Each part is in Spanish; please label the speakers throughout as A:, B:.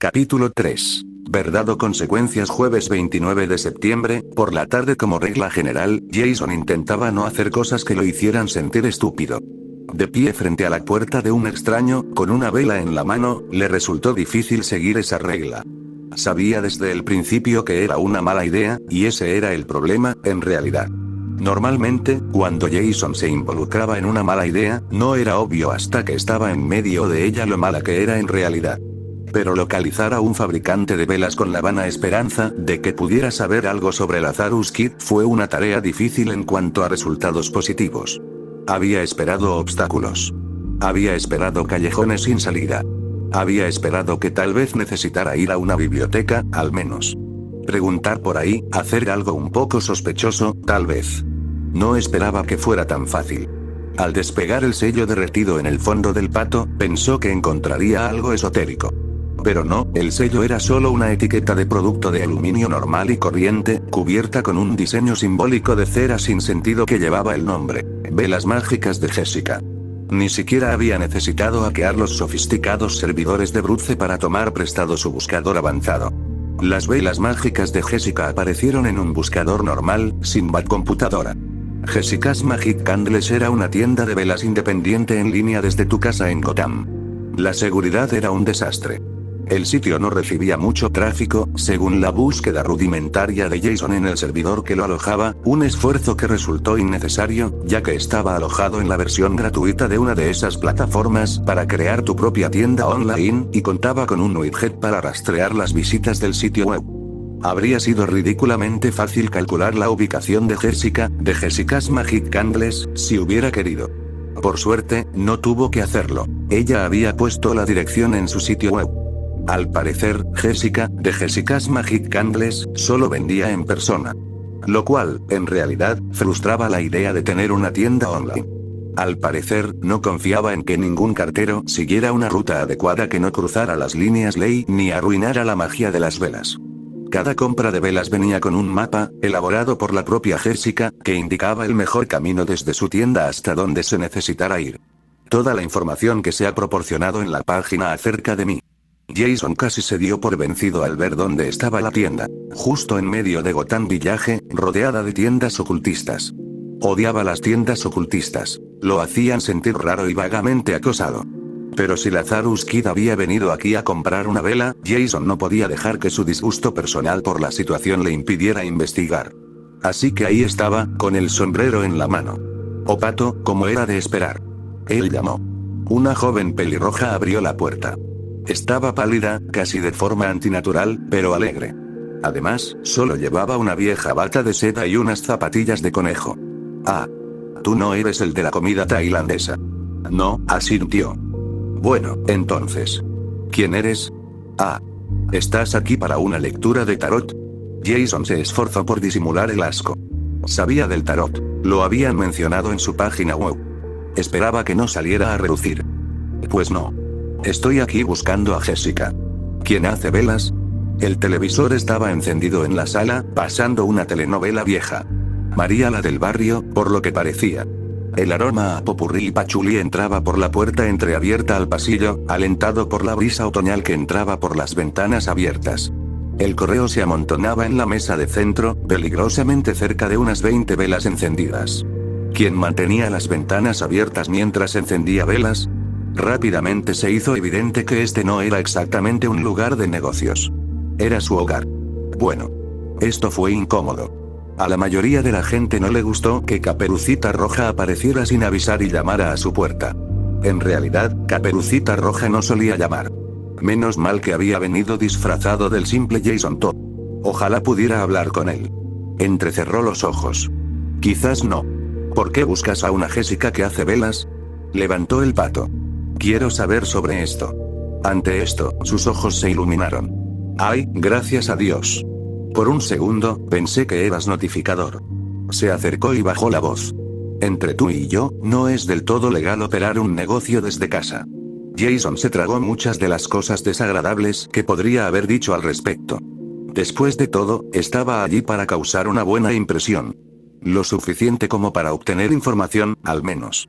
A: Capítulo 3. Verdad o consecuencias. Jueves 29 de septiembre, por la tarde. Como regla general, Jason intentaba no hacer cosas que lo hicieran sentir estúpido. De pie frente a la puerta de un extraño, con una vela en la mano, le resultó difícil seguir esa regla. Sabía desde el principio que era una mala idea, y ese era el problema, en realidad. Normalmente, cuando Jason se involucraba en una mala idea, no era obvio hasta que estaba en medio de ella lo mala que era en realidad. Pero localizar a un fabricante de velas con la vana esperanza de que pudiera saber algo sobre Lazarus Kid fue una tarea difícil en cuanto a resultados positivos. Había esperado obstáculos. Había esperado callejones sin salida. Había esperado que tal vez necesitara ir a una biblioteca, al menos. Preguntar por ahí, hacer algo un poco sospechoso, tal vez. No esperaba que fuera tan fácil. Al despegar el sello derretido en el fondo del pato, pensó que encontraría algo esotérico. Pero no, el sello era solo una etiqueta de producto de aluminio normal y corriente, cubierta con un diseño simbólico de cera sin sentido que llevaba el nombre: Velas Mágicas de Jessica. Ni siquiera había necesitado hackear los sofisticados servidores de Bruce para tomar prestado su buscador avanzado. Las Velas Mágicas de Jessica aparecieron en un buscador normal, sin computadora. Jessica's Magic Candles era una tienda de velas independiente en línea desde tu casa en Gotham. La seguridad era un desastre. El sitio no recibía mucho tráfico, según la búsqueda rudimentaria de Jason en el servidor que lo alojaba, un esfuerzo que resultó innecesario, ya que estaba alojado en la versión gratuita de una de esas plataformas para crear tu propia tienda online, y contaba con un widget para rastrear las visitas del sitio web. Habría sido ridículamente fácil calcular la ubicación de Jessica's Magic Candles, si hubiera querido. Por suerte, no tuvo que hacerlo. Ella había puesto la dirección en su sitio web. Al parecer, Jessica's Magic Candles, solo vendía en persona. Lo cual, en realidad, frustraba la idea de tener una tienda online. Al parecer, no confiaba en que ningún cartero siguiera una ruta adecuada que no cruzara las líneas ley ni arruinara la magia de las velas. Cada compra de velas venía con un mapa, elaborado por la propia Jessica, que indicaba el mejor camino desde su tienda hasta donde se necesitara ir. Toda la información que se ha proporcionado en la página acerca de mí. Jason casi se dio por vencido al ver dónde estaba la tienda. Justo en medio de Gotham Village, rodeada de tiendas ocultistas. Odiaba las tiendas ocultistas. Lo hacían sentir raro y vagamente acosado. Pero si Lazarus Kid había venido aquí a comprar una vela, Jason no podía dejar que su disgusto personal por la situación le impidiera investigar. Así que ahí estaba, con el sombrero en la mano. O pato, como era de esperar. Él llamó. Una joven pelirroja abrió la puerta. Estaba pálida, casi de forma antinatural, pero alegre. Además, solo llevaba una vieja bata de seda y unas zapatillas de conejo. Ah. Tú no eres el de la comida tailandesa. No, asintió. Bueno, entonces. ¿Quién eres? Ah. ¿Estás aquí para una lectura de tarot? Jason se esforzó por disimular el asco. Sabía del tarot. Lo habían mencionado en su página web. Esperaba que no saliera a relucir. Pues no. Estoy aquí buscando a Jessica. ¿Quién hace velas? El televisor estaba encendido en la sala, pasando una telenovela vieja. María la del barrio, por lo que parecía. El aroma a popurrí y pachulí entraba por la puerta entreabierta al pasillo, alentado por la brisa otoñal que entraba por las ventanas abiertas. El correo se amontonaba en la mesa de centro, peligrosamente cerca de unas 20 velas encendidas. ¿Quién mantenía las ventanas abiertas mientras encendía velas? Rápidamente se hizo evidente que este no era exactamente un lugar de negocios. Era su hogar. Bueno. Esto fue incómodo. A la mayoría de la gente no le gustó que Caperucita Roja apareciera sin avisar y llamara a su puerta. En realidad, Caperucita Roja no solía llamar. Menos mal que había venido disfrazado del simple Jason Todd. Ojalá pudiera hablar con él. Entrecerró los ojos. Quizás no. ¿Por qué buscas a una Jessica que hace velas? Levantó el pato. Quiero saber sobre esto. Ante esto, sus ojos se iluminaron. Ay, gracias a Dios. Por un segundo, pensé que eras notificador. Se acercó y bajó la voz. Entre tú y yo, no es del todo legal operar un negocio desde casa. Jason se tragó muchas de las cosas desagradables que podría haber dicho al respecto. Después de todo, estaba allí para causar una buena impresión. Lo suficiente como para obtener información, al menos.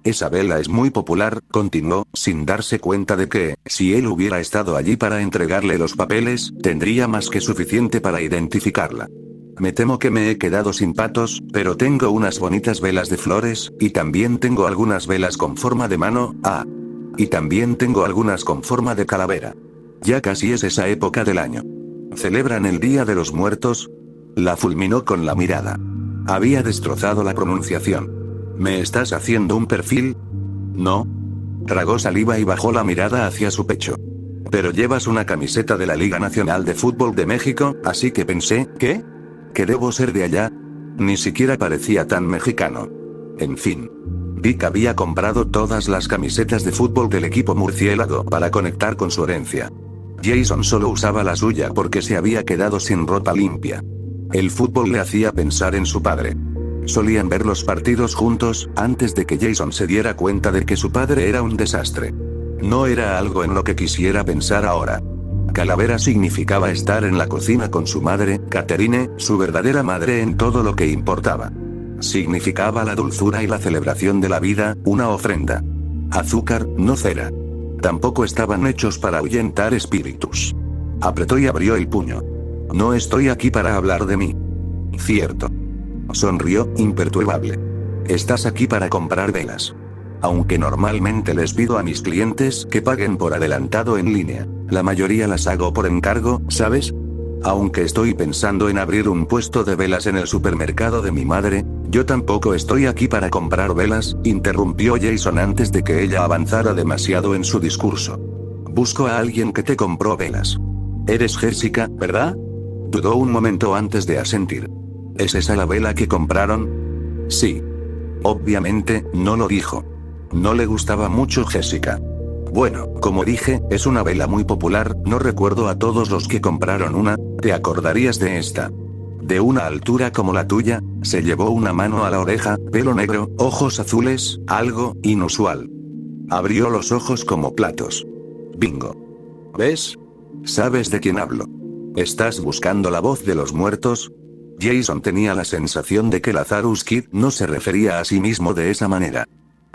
A: Esa vela es muy popular, continuó, sin darse cuenta de que, si él hubiera estado allí para entregarle los papeles, tendría más que suficiente para identificarla. Me temo que me he quedado sin patos, pero tengo unas bonitas velas de flores, y también tengo algunas velas con forma de mano, y también tengo algunas con forma de calavera. Ya casi es esa época del año. ¿Celebran el Día de los Muertos? La fulminó con la mirada. Había destrozado la pronunciación. ¿Me estás haciendo un perfil? No. Tragó saliva y bajó la mirada hacia su pecho. Pero llevas una camiseta de la Liga Nacional de Fútbol de México, así que pensé, ¿qué? ¿Que debo ser de allá? Ni siquiera parecía tan mexicano. En fin. Dick había comprado todas las camisetas de fútbol del equipo murciélago para conectar con su herencia. Jason solo usaba la suya porque se había quedado sin ropa limpia. El fútbol le hacía pensar en su padre. Solían ver los partidos juntos, antes de que Jason se diera cuenta de que su padre era un desastre. No era algo en lo que quisiera pensar ahora. Calavera significaba estar en la cocina con su madre, Catherine, su verdadera madre en todo lo que importaba. Significaba la dulzura y la celebración de la vida, una ofrenda. Azúcar, no cera. Tampoco estaban hechos para ahuyentar espíritus. Apretó y abrió el puño. No estoy aquí para hablar de mí. Cierto. Sonrió, imperturbable. Estás aquí para comprar velas. Aunque normalmente les pido a mis clientes que paguen por adelantado en línea, la mayoría las hago por encargo, ¿sabes? Aunque estoy pensando en abrir un puesto de velas en el supermercado de mi madre, yo tampoco estoy aquí para comprar velas, interrumpió Jason antes de que ella avanzara demasiado en su discurso. Busco a alguien que te compró velas. Eres Jessica, ¿verdad? Dudó un momento antes de asentir. ¿Es esa la vela que compraron? Sí. Obviamente, no lo dijo. No le gustaba mucho Jessica. Bueno, como dije, es una vela muy popular, no recuerdo a todos los que compraron una, ¿te acordarías de esta? De una altura como la tuya, se llevó una mano a la oreja, pelo negro, ojos azules, algo inusual. Abrió los ojos como platos. Bingo. ¿Ves? ¿Sabes de quién hablo? ¿Estás buscando la voz de los muertos? Jason tenía la sensación de que Lazarus Kid no se refería a sí mismo de esa manera.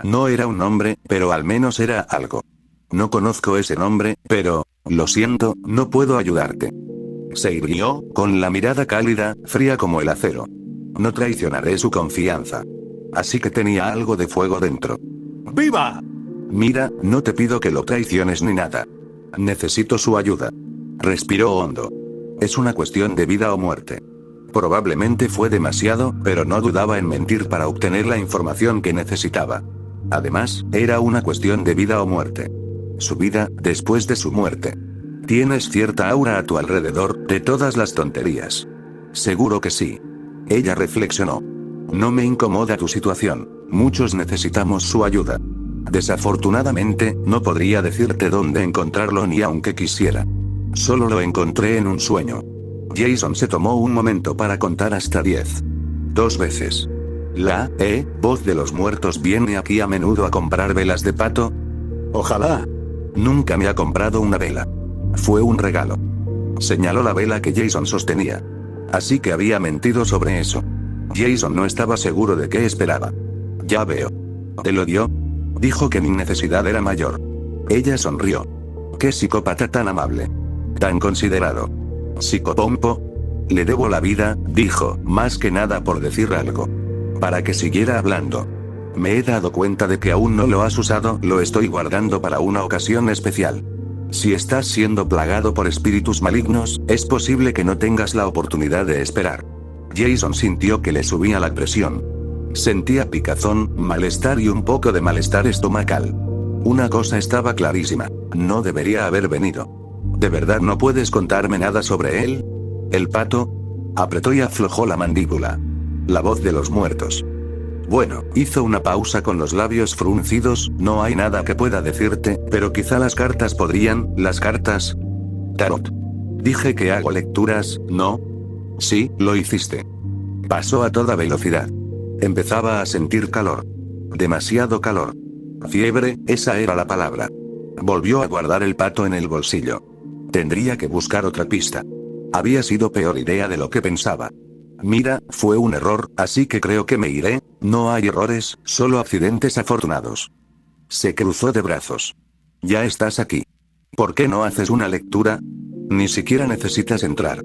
A: No era un nombre, pero al menos era algo. No conozco ese nombre, pero, lo siento, no puedo ayudarte. Se irguió, con la mirada cálida, fría como el acero. No traicionaré su confianza. Así que tenía algo de fuego dentro. ¡Viva! Mira, no te pido que lo traiciones ni nada. Necesito su ayuda. Respiró hondo. Es una cuestión de vida o muerte. Probablemente fue demasiado, pero no dudaba en mentir para obtener la información que necesitaba. Además, era una cuestión de vida o muerte. Su vida, después de su muerte. Tienes cierta aura a tu alrededor, de todas las tonterías. Seguro que sí. Ella reflexionó. No me incomoda tu situación, muchos necesitamos su ayuda. Desafortunadamente, no podría decirte dónde encontrarlo ni aunque quisiera. Solo lo encontré en un sueño. Jason se tomó un momento para contar hasta 10. 2 veces. Voz de los muertos viene aquí a menudo a comprar velas de pato. Ojalá. Nunca me ha comprado una vela. Fue un regalo. Señaló la vela que Jason sostenía. Así que había mentido sobre eso. Jason no estaba seguro de qué esperaba. Ya veo. ¿Te lo dio? Dijo que mi necesidad era mayor. Ella sonrió. Qué psicópata tan amable. Tan considerado. Psicopompo. Le debo la vida, dijo, más que nada por decir algo. Para que siguiera hablando. Me he dado cuenta de que aún no lo has usado, lo estoy guardando para una ocasión especial. Si estás siendo plagado por espíritus malignos, es posible que no tengas la oportunidad de esperar. Jason sintió que le subía la presión. Sentía picazón, malestar y un poco de malestar estomacal. Una cosa estaba clarísima, no debería haber venido. ¿De verdad no puedes contarme nada sobre él? ¿El pato? Apretó y aflojó la mandíbula. La voz de los muertos. Bueno, hizo una pausa con los labios fruncidos, no hay nada que pueda decirte, pero quizá las cartas podrían, las cartas. Tarot. Dije que hago lecturas, ¿no? Sí, lo hiciste. Pasó a toda velocidad. Empezaba a sentir calor. Demasiado calor. Fiebre, esa era la palabra. Volvió a guardar el pato en el bolsillo. Tendría que buscar otra pista. Había sido peor idea de lo que pensaba. Mira, fue un error, así que creo que me iré. No hay errores, solo accidentes afortunados. Se cruzó de brazos. Ya estás aquí. ¿Por qué no haces una lectura? Ni siquiera necesitas entrar.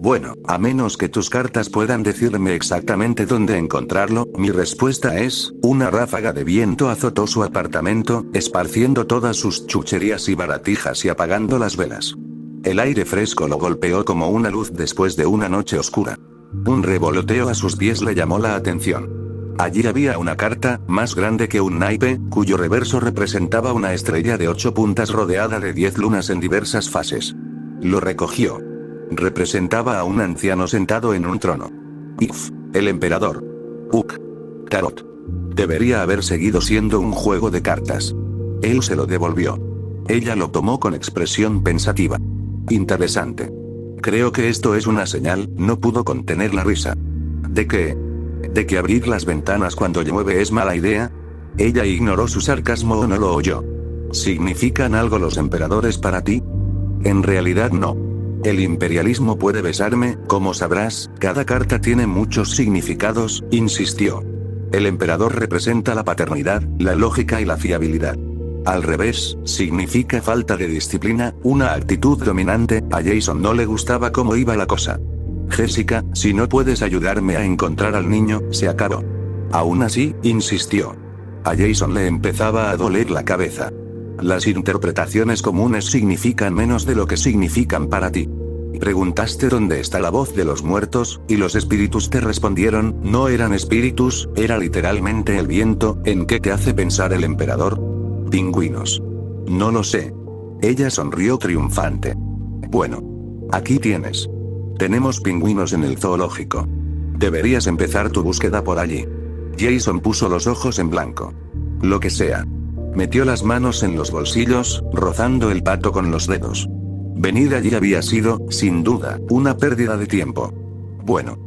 A: Bueno, a menos que tus cartas puedan decirme exactamente dónde encontrarlo, mi respuesta es, una ráfaga de viento azotó su apartamento, esparciendo todas sus chucherías y baratijas y apagando las velas. El aire fresco lo golpeó como una luz después de una noche oscura. Un revoloteo a sus pies le llamó la atención. Allí había una carta, más grande que un naipe, cuyo reverso representaba una estrella de 8 puntas rodeada de 10 lunas en diversas fases. Lo recogió. Representaba a un anciano sentado en un trono. If, el emperador. Uk. Tarot. Debería haber seguido siendo un juego de cartas. Él se lo devolvió. Ella lo tomó con expresión pensativa. Interesante. Creo que esto es una señal, no pudo contener la risa. ¿De qué? ¿De que abrir las ventanas cuando llueve es mala idea? Ella ignoró su sarcasmo o no lo oyó. ¿Significan algo los emperadores para ti? En realidad no. El imperialismo puede besarme, como sabrás, cada carta tiene muchos significados, insistió. El emperador representa la paternidad, la lógica y la fiabilidad. Al revés, significa falta de disciplina, una actitud dominante. A Jason no le gustaba cómo iba la cosa. Jessica, si no puedes ayudarme a encontrar al niño, se acabó. Aún así, insistió. A Jason le empezaba a doler la cabeza. Las interpretaciones comunes significan menos de lo que significan para ti. Preguntaste dónde está la voz de los muertos, y los espíritus te respondieron, no eran espíritus, era literalmente el viento. ¿En qué te hace pensar el emperador? Pingüinos. No lo sé. Ella sonrió triunfante. Bueno. Aquí tienes. Tenemos pingüinos en el zoológico. Deberías empezar tu búsqueda por allí. Jason puso los ojos en blanco. Lo que sea. Metió las manos en los bolsillos, rozando el pato con los dedos. Venir allí había sido, sin duda, una pérdida de tiempo. Bueno.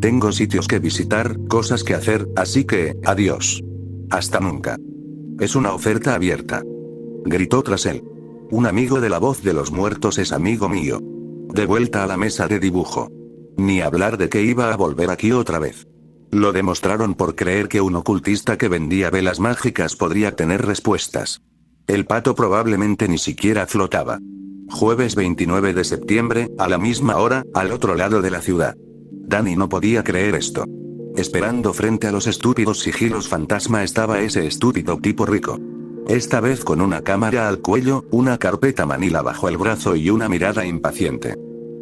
A: Tengo sitios que visitar, cosas que hacer, así que, adiós. Hasta nunca. Es una oferta abierta. Gritó tras él. Un amigo de la voz de los muertos es amigo mío. De vuelta a la mesa de dibujo. Ni hablar de que iba a volver aquí otra vez. Lo demostraron por creer que un ocultista que vendía velas mágicas podría tener respuestas. El pato probablemente ni siquiera flotaba. Jueves 29 de septiembre, a la misma hora, al otro lado de la ciudad. Danny no podía creer esto. Esperando frente a los estúpidos sigilos fantasma estaba ese estúpido tipo rico. Esta vez con una cámara al cuello, una carpeta manila bajo el brazo y una mirada impaciente.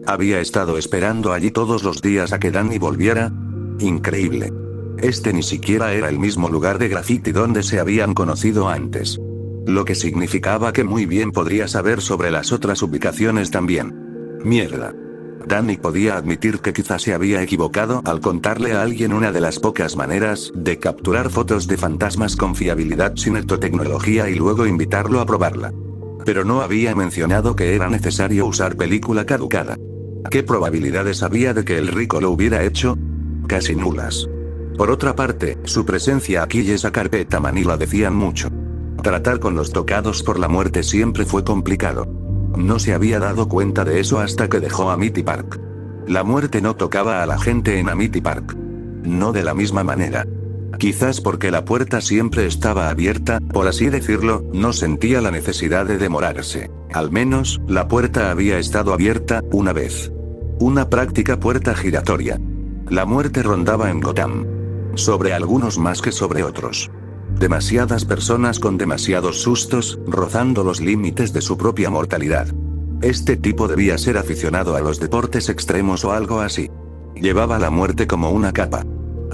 A: Había estado esperando allí todos los días a que Danny volviera. Increíble. Este ni siquiera era el mismo lugar de graffiti donde se habían conocido antes. Lo que significaba que muy bien podría saber sobre las otras ubicaciones también. Mierda. Danny podía admitir que quizás se había equivocado al contarle a alguien una de las pocas maneras de capturar fotos de fantasmas con fiabilidad sin ectotecnología y luego invitarlo a probarla. Pero no había mencionado que era necesario usar película caducada. ¿Qué probabilidades había de que el rico lo hubiera hecho? Casi nulas. Por otra parte, su presencia aquí y esa carpeta manila decían mucho. Tratar con los tocados por la muerte siempre fue complicado. No se había dado cuenta de eso hasta que dejó Amity Park. La muerte no tocaba a la gente en Amity Park. No de la misma manera. Quizás porque la puerta siempre estaba abierta, por así decirlo, no sentía la necesidad de demorarse. Al menos, la puerta había estado abierta, una vez. Una práctica puerta giratoria. La muerte rondaba en Gotham. Sobre algunos más que sobre otros. Demasiadas personas con demasiados sustos, rozando los límites de su propia mortalidad. Este tipo debía ser aficionado a los deportes extremos o algo así. Llevaba la muerte como una capa.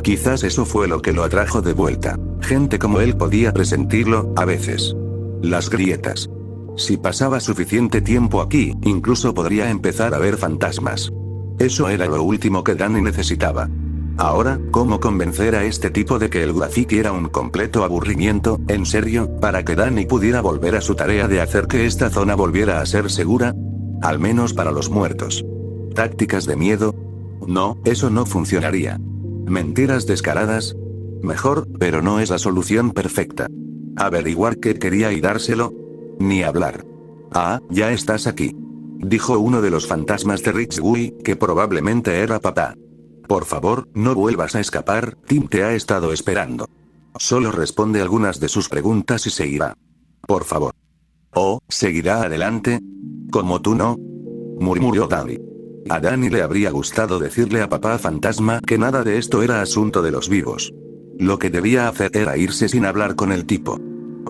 A: Quizás eso fue lo que lo atrajo de vuelta. Gente como él podía presentirlo, a veces. Las grietas. Si pasaba suficiente tiempo aquí, incluso podría empezar a ver fantasmas. Eso era lo último que Danny necesitaba. Ahora, ¿cómo convencer a este tipo de que el graffiti era un completo aburrimiento, en serio, para que Danny pudiera volver a su tarea de hacer que esta zona volviera a ser segura? Al menos para los muertos. ¿Tácticas de miedo? No, eso no funcionaría. ¿Mentiras descaradas? Mejor, pero no es la solución perfecta. ¿Averiguar qué quería y dárselo? Ni hablar. Ah, ya estás aquí. Dijo uno de los fantasmas de Ridgeway, que probablemente era papá. Por favor, no vuelvas a escapar, Tim te ha estado esperando. Solo responde algunas de sus preguntas y se irá. Por favor. ¿Oh, seguirá adelante? ¿Como tú no? Murmuró Danny. A Danny le habría gustado decirle a papá fantasma que nada de esto era asunto de los vivos. Lo que debía hacer era irse sin hablar con el tipo.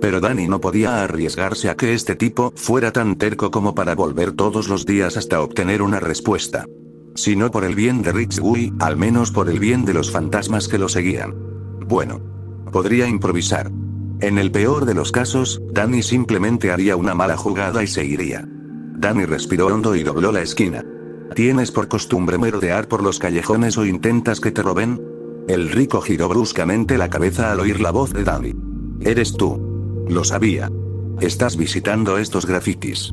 A: Pero Danny no podía arriesgarse a que este tipo fuera tan terco como para volver todos los días hasta obtener una respuesta. Si no por el bien de Ridgeway, al menos por el bien de los fantasmas que lo seguían. Bueno. Podría improvisar. En el peor de los casos, Danny simplemente haría una mala jugada y se iría. Danny respiró hondo y dobló la esquina. ¿Tienes por costumbre merodear por los callejones o intentas que te roben? El rico giró bruscamente la cabeza al oír la voz de Danny. Eres tú. Lo sabía. Estás visitando estos grafitis.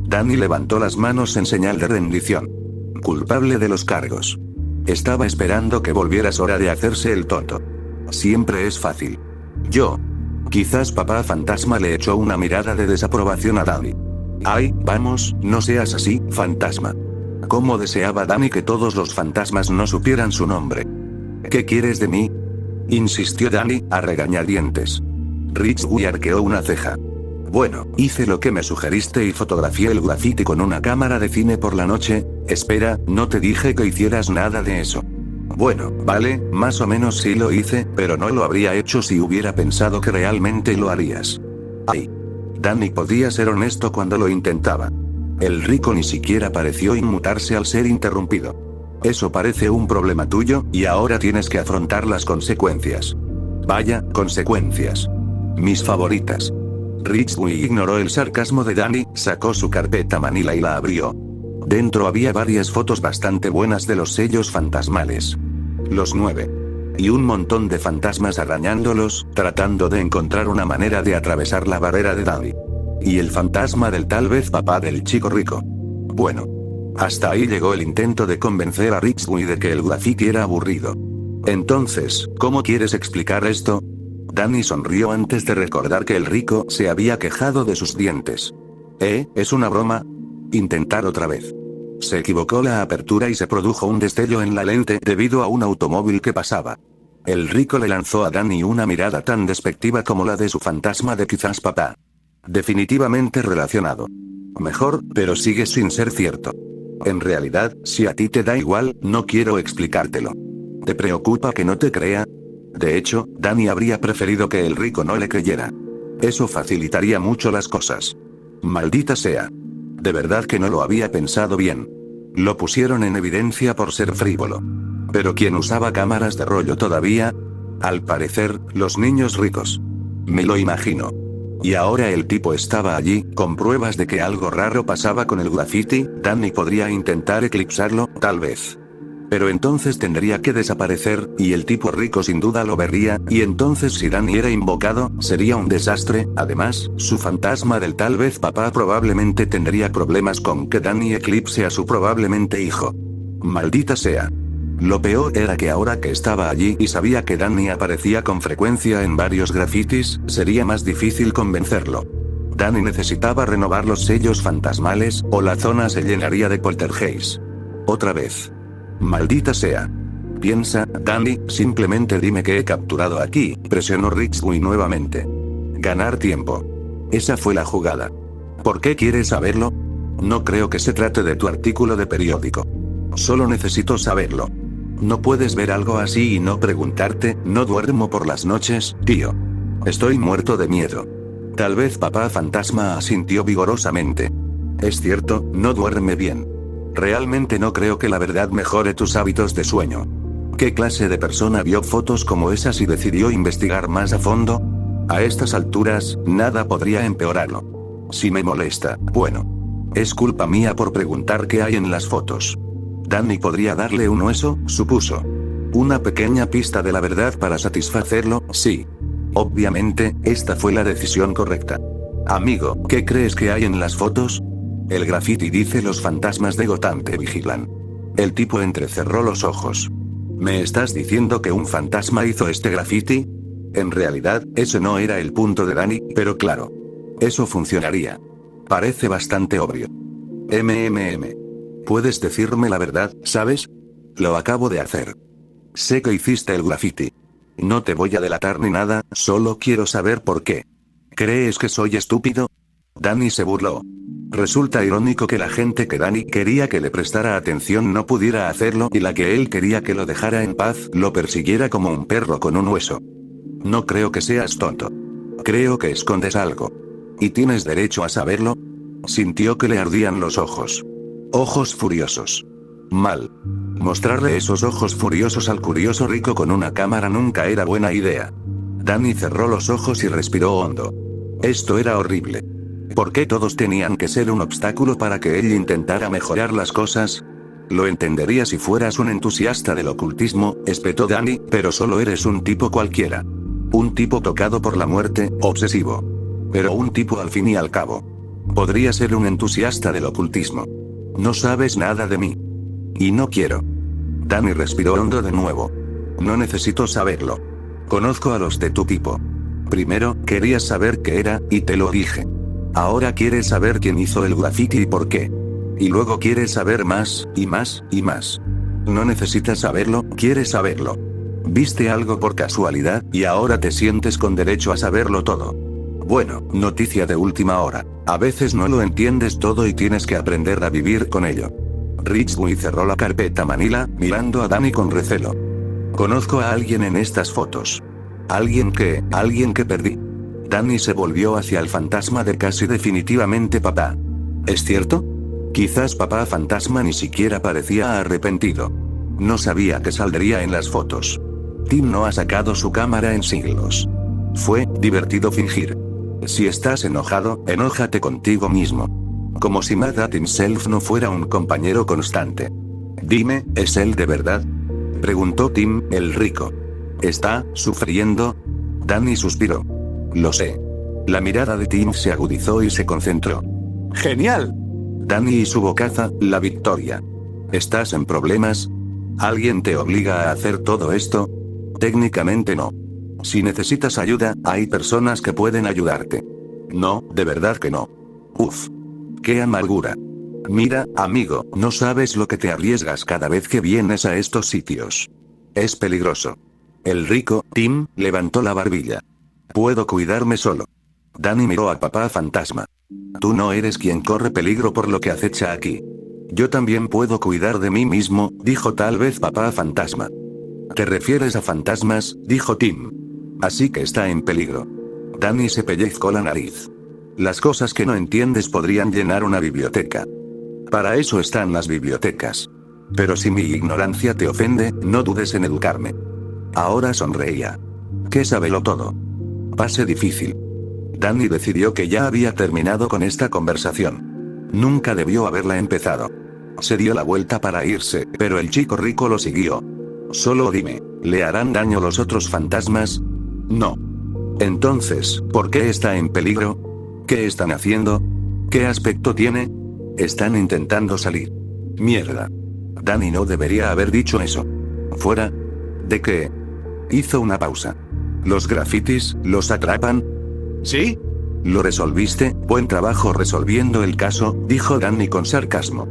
A: Danny levantó las manos en señal de rendición. Culpable de los cargos. Estaba esperando que volvieras hora de hacerse el tonto. Siempre es fácil. Yo. Quizás papá fantasma le echó una mirada de desaprobación a Danny. Ay, vamos, no seas así, fantasma. ¿Cómo deseaba Danny que todos los fantasmas no supieran su nombre? ¿Qué quieres de mí? Insistió Danny, a regañadientes. Ridgeway arqueó una ceja. Bueno, hice lo que me sugeriste y fotografié el graffiti con una cámara de cine por la noche. Espera, no te dije que hicieras nada de eso. Bueno, vale, más o menos sí lo hice, pero no lo habría hecho si hubiera pensado que realmente lo harías. Ay. Danny podía ser honesto cuando lo intentaba. El rico ni siquiera pareció inmutarse al ser interrumpido. Eso parece un problema tuyo, y ahora tienes que afrontar las consecuencias. Vaya, consecuencias. Mis favoritas. Ridgeway ignoró el sarcasmo de Danny, sacó su carpeta manila y la abrió. Dentro había varias fotos bastante buenas de los sellos fantasmales. Los 9. Y un montón de fantasmas arañándolos, tratando de encontrar una manera de atravesar la barrera de Danny. Y el fantasma del tal vez papá del chico rico. Bueno. Hasta ahí llegó el intento de convencer a Ridgeway de que el graffiti era aburrido. Entonces, ¿cómo quieres explicar esto? Danny sonrió antes de recordar que el rico se había quejado de sus dientes. ¿Es una broma? Intentar otra vez. Se equivocó la apertura y se produjo un destello en la lente debido a un automóvil que pasaba. El rico le lanzó a Danny una mirada tan despectiva como la de su fantasma de quizás papá. Definitivamente relacionado. Mejor, pero sigue sin ser cierto. En realidad, si a ti te da igual, no quiero explicártelo. ¿Te preocupa que no te crea? De hecho, Danny habría preferido que el rico no le creyera. Eso facilitaría mucho las cosas. Maldita sea. De verdad que no lo había pensado bien. Lo pusieron en evidencia por ser frívolo. Pero ¿quién usaba cámaras de rollo todavía? Al parecer, los niños ricos. Me lo imagino. Y ahora el tipo estaba allí, con pruebas de que algo raro pasaba con el graffiti. Danny podría intentar eclipsarlo, tal vez. Pero entonces tendría que desaparecer, y el tipo rico sin duda lo vería, y entonces si Danny era invocado, sería un desastre. Además, su fantasma del tal vez papá probablemente tendría problemas con que Danny eclipse a su probablemente hijo. Maldita sea. Lo peor era que ahora que estaba allí y sabía que Danny aparecía con frecuencia en varios grafitis, sería más difícil convencerlo. Danny necesitaba renovar los sellos fantasmales, o la zona se llenaría de poltergeist. Otra vez. Maldita sea. Piensa, Danny, simplemente dime que he capturado aquí, presionó Ridgeway nuevamente. Ganar tiempo. Esa fue la jugada. ¿Por qué quieres saberlo? No creo que se trate de tu artículo de periódico. Solo necesito saberlo. No puedes ver algo así y no preguntarte. No duermo por las noches, tío. Estoy muerto de miedo. Tal vez papá fantasma asintió vigorosamente. Es cierto, no duerme bien. Realmente no creo que la verdad mejore tus hábitos de sueño. ¿Qué clase de persona vio fotos como esas y decidió investigar más a fondo? A estas alturas, nada podría empeorarlo. Si me molesta, bueno. Es culpa mía por preguntar qué hay en las fotos. Danny podría darle un hueso, supuso. Una pequeña pista de la verdad para satisfacerlo, sí. Obviamente, esta fue la decisión correcta. Amigo, ¿qué crees que hay en las fotos? El graffiti dice los fantasmas de Gotham te vigilan. El tipo entrecerró los ojos. ¿Me estás diciendo que un fantasma hizo este graffiti? En realidad, ese no era el punto de Danny, pero claro. Eso funcionaría. Parece bastante obvio. ¿Puedes decirme la verdad, sabes? Lo acabo de hacer. Sé que hiciste el graffiti. No te voy a delatar ni nada, solo quiero saber por qué. ¿Crees que soy estúpido? Danny se burló. Resulta irónico que la gente que Danny quería que le prestara atención no pudiera hacerlo y la que él quería que lo dejara en paz lo persiguiera como un perro con un hueso. No creo que seas tonto. Creo que escondes algo. ¿Y tienes derecho a saberlo? Sintió que le ardían los ojos. Ojos furiosos. Mal. Mostrarle esos ojos furiosos al curioso rico con una cámara nunca era buena idea. Danny cerró los ojos y respiró hondo. Esto era horrible. ¿Por qué todos tenían que ser un obstáculo para que él intentara mejorar las cosas? Lo entendería si fueras un entusiasta del ocultismo, espetó Danny, pero solo eres un tipo cualquiera. Un tipo tocado por la muerte, obsesivo. Pero un tipo al fin y al cabo. Podría ser un entusiasta del ocultismo. No sabes nada de mí. Y no quiero. Danny respiró hondo de nuevo. No necesito saberlo. Conozco a los de tu tipo. Primero, querías saber qué era, y te lo dije. Ahora quieres saber quién hizo el graffiti y por qué. Y luego quieres saber más, y más, y más. No necesitas saberlo, quieres saberlo. Viste algo por casualidad, y ahora te sientes con derecho a saberlo todo. Bueno, noticia de última hora. A veces no lo entiendes todo y tienes que aprender a vivir con ello. Ridgway cerró la carpeta Manila, mirando a Danny con recelo. Conozco a alguien en estas fotos. Alguien que perdí. Danny se volvió hacia el fantasma de casi definitivamente papá. ¿Es cierto? Quizás papá fantasma ni siquiera parecía arrepentido. No sabía que saldría en las fotos. Tim no ha sacado su cámara en siglos. Fue divertido fingir. Si estás enojado, enójate contigo mismo. Como si Mad at himself no fuera un compañero constante. Dime, ¿es él de verdad? Preguntó Tim, el rico. ¿Está sufriendo? Danny suspiró. Lo sé. La mirada de Tim se agudizó y se concentró. ¡Genial! Danny y su bocaza, la victoria. ¿Estás en problemas? ¿Alguien te obliga a hacer todo esto? Técnicamente no. Si necesitas ayuda, hay personas que pueden ayudarte. No, de verdad que no. Uf. ¡Qué amargura! Mira, amigo, no sabes lo que te arriesgas cada vez que vienes a estos sitios. Es peligroso. El rico, Tim, levantó la barbilla. Puedo cuidarme solo. Danny miró a papá fantasma. Tú no eres quien corre peligro por lo que acecha aquí. Yo también puedo cuidar de mí mismo, dijo tal vez papá fantasma. ¿Te refieres a fantasmas?, dijo Tim. Así que está en peligro. Danny se pellizcó la nariz. Las cosas que no entiendes podrían llenar una biblioteca. Para eso están las bibliotecas. Pero si mi ignorancia te ofende, no dudes en educarme. Ahora sonreía. ¿Qué sabelo todo? Pase difícil. Danny decidió que ya había terminado con esta conversación. Nunca debió haberla empezado. Se dio la vuelta para irse, pero el chico rico lo siguió. Solo dime, ¿le harán daño los otros fantasmas? No. Entonces, ¿por qué está en peligro? ¿Qué están haciendo? ¿Qué aspecto tiene? Están intentando salir. Mierda. Danny no debería haber dicho eso. ¿Fuera? ¿De qué? Hizo una pausa. ¿Los grafitis, los atrapan? ¿Sí? ¿Lo resolviste? Buen trabajo resolviendo el caso, dijo Danny con sarcasmo.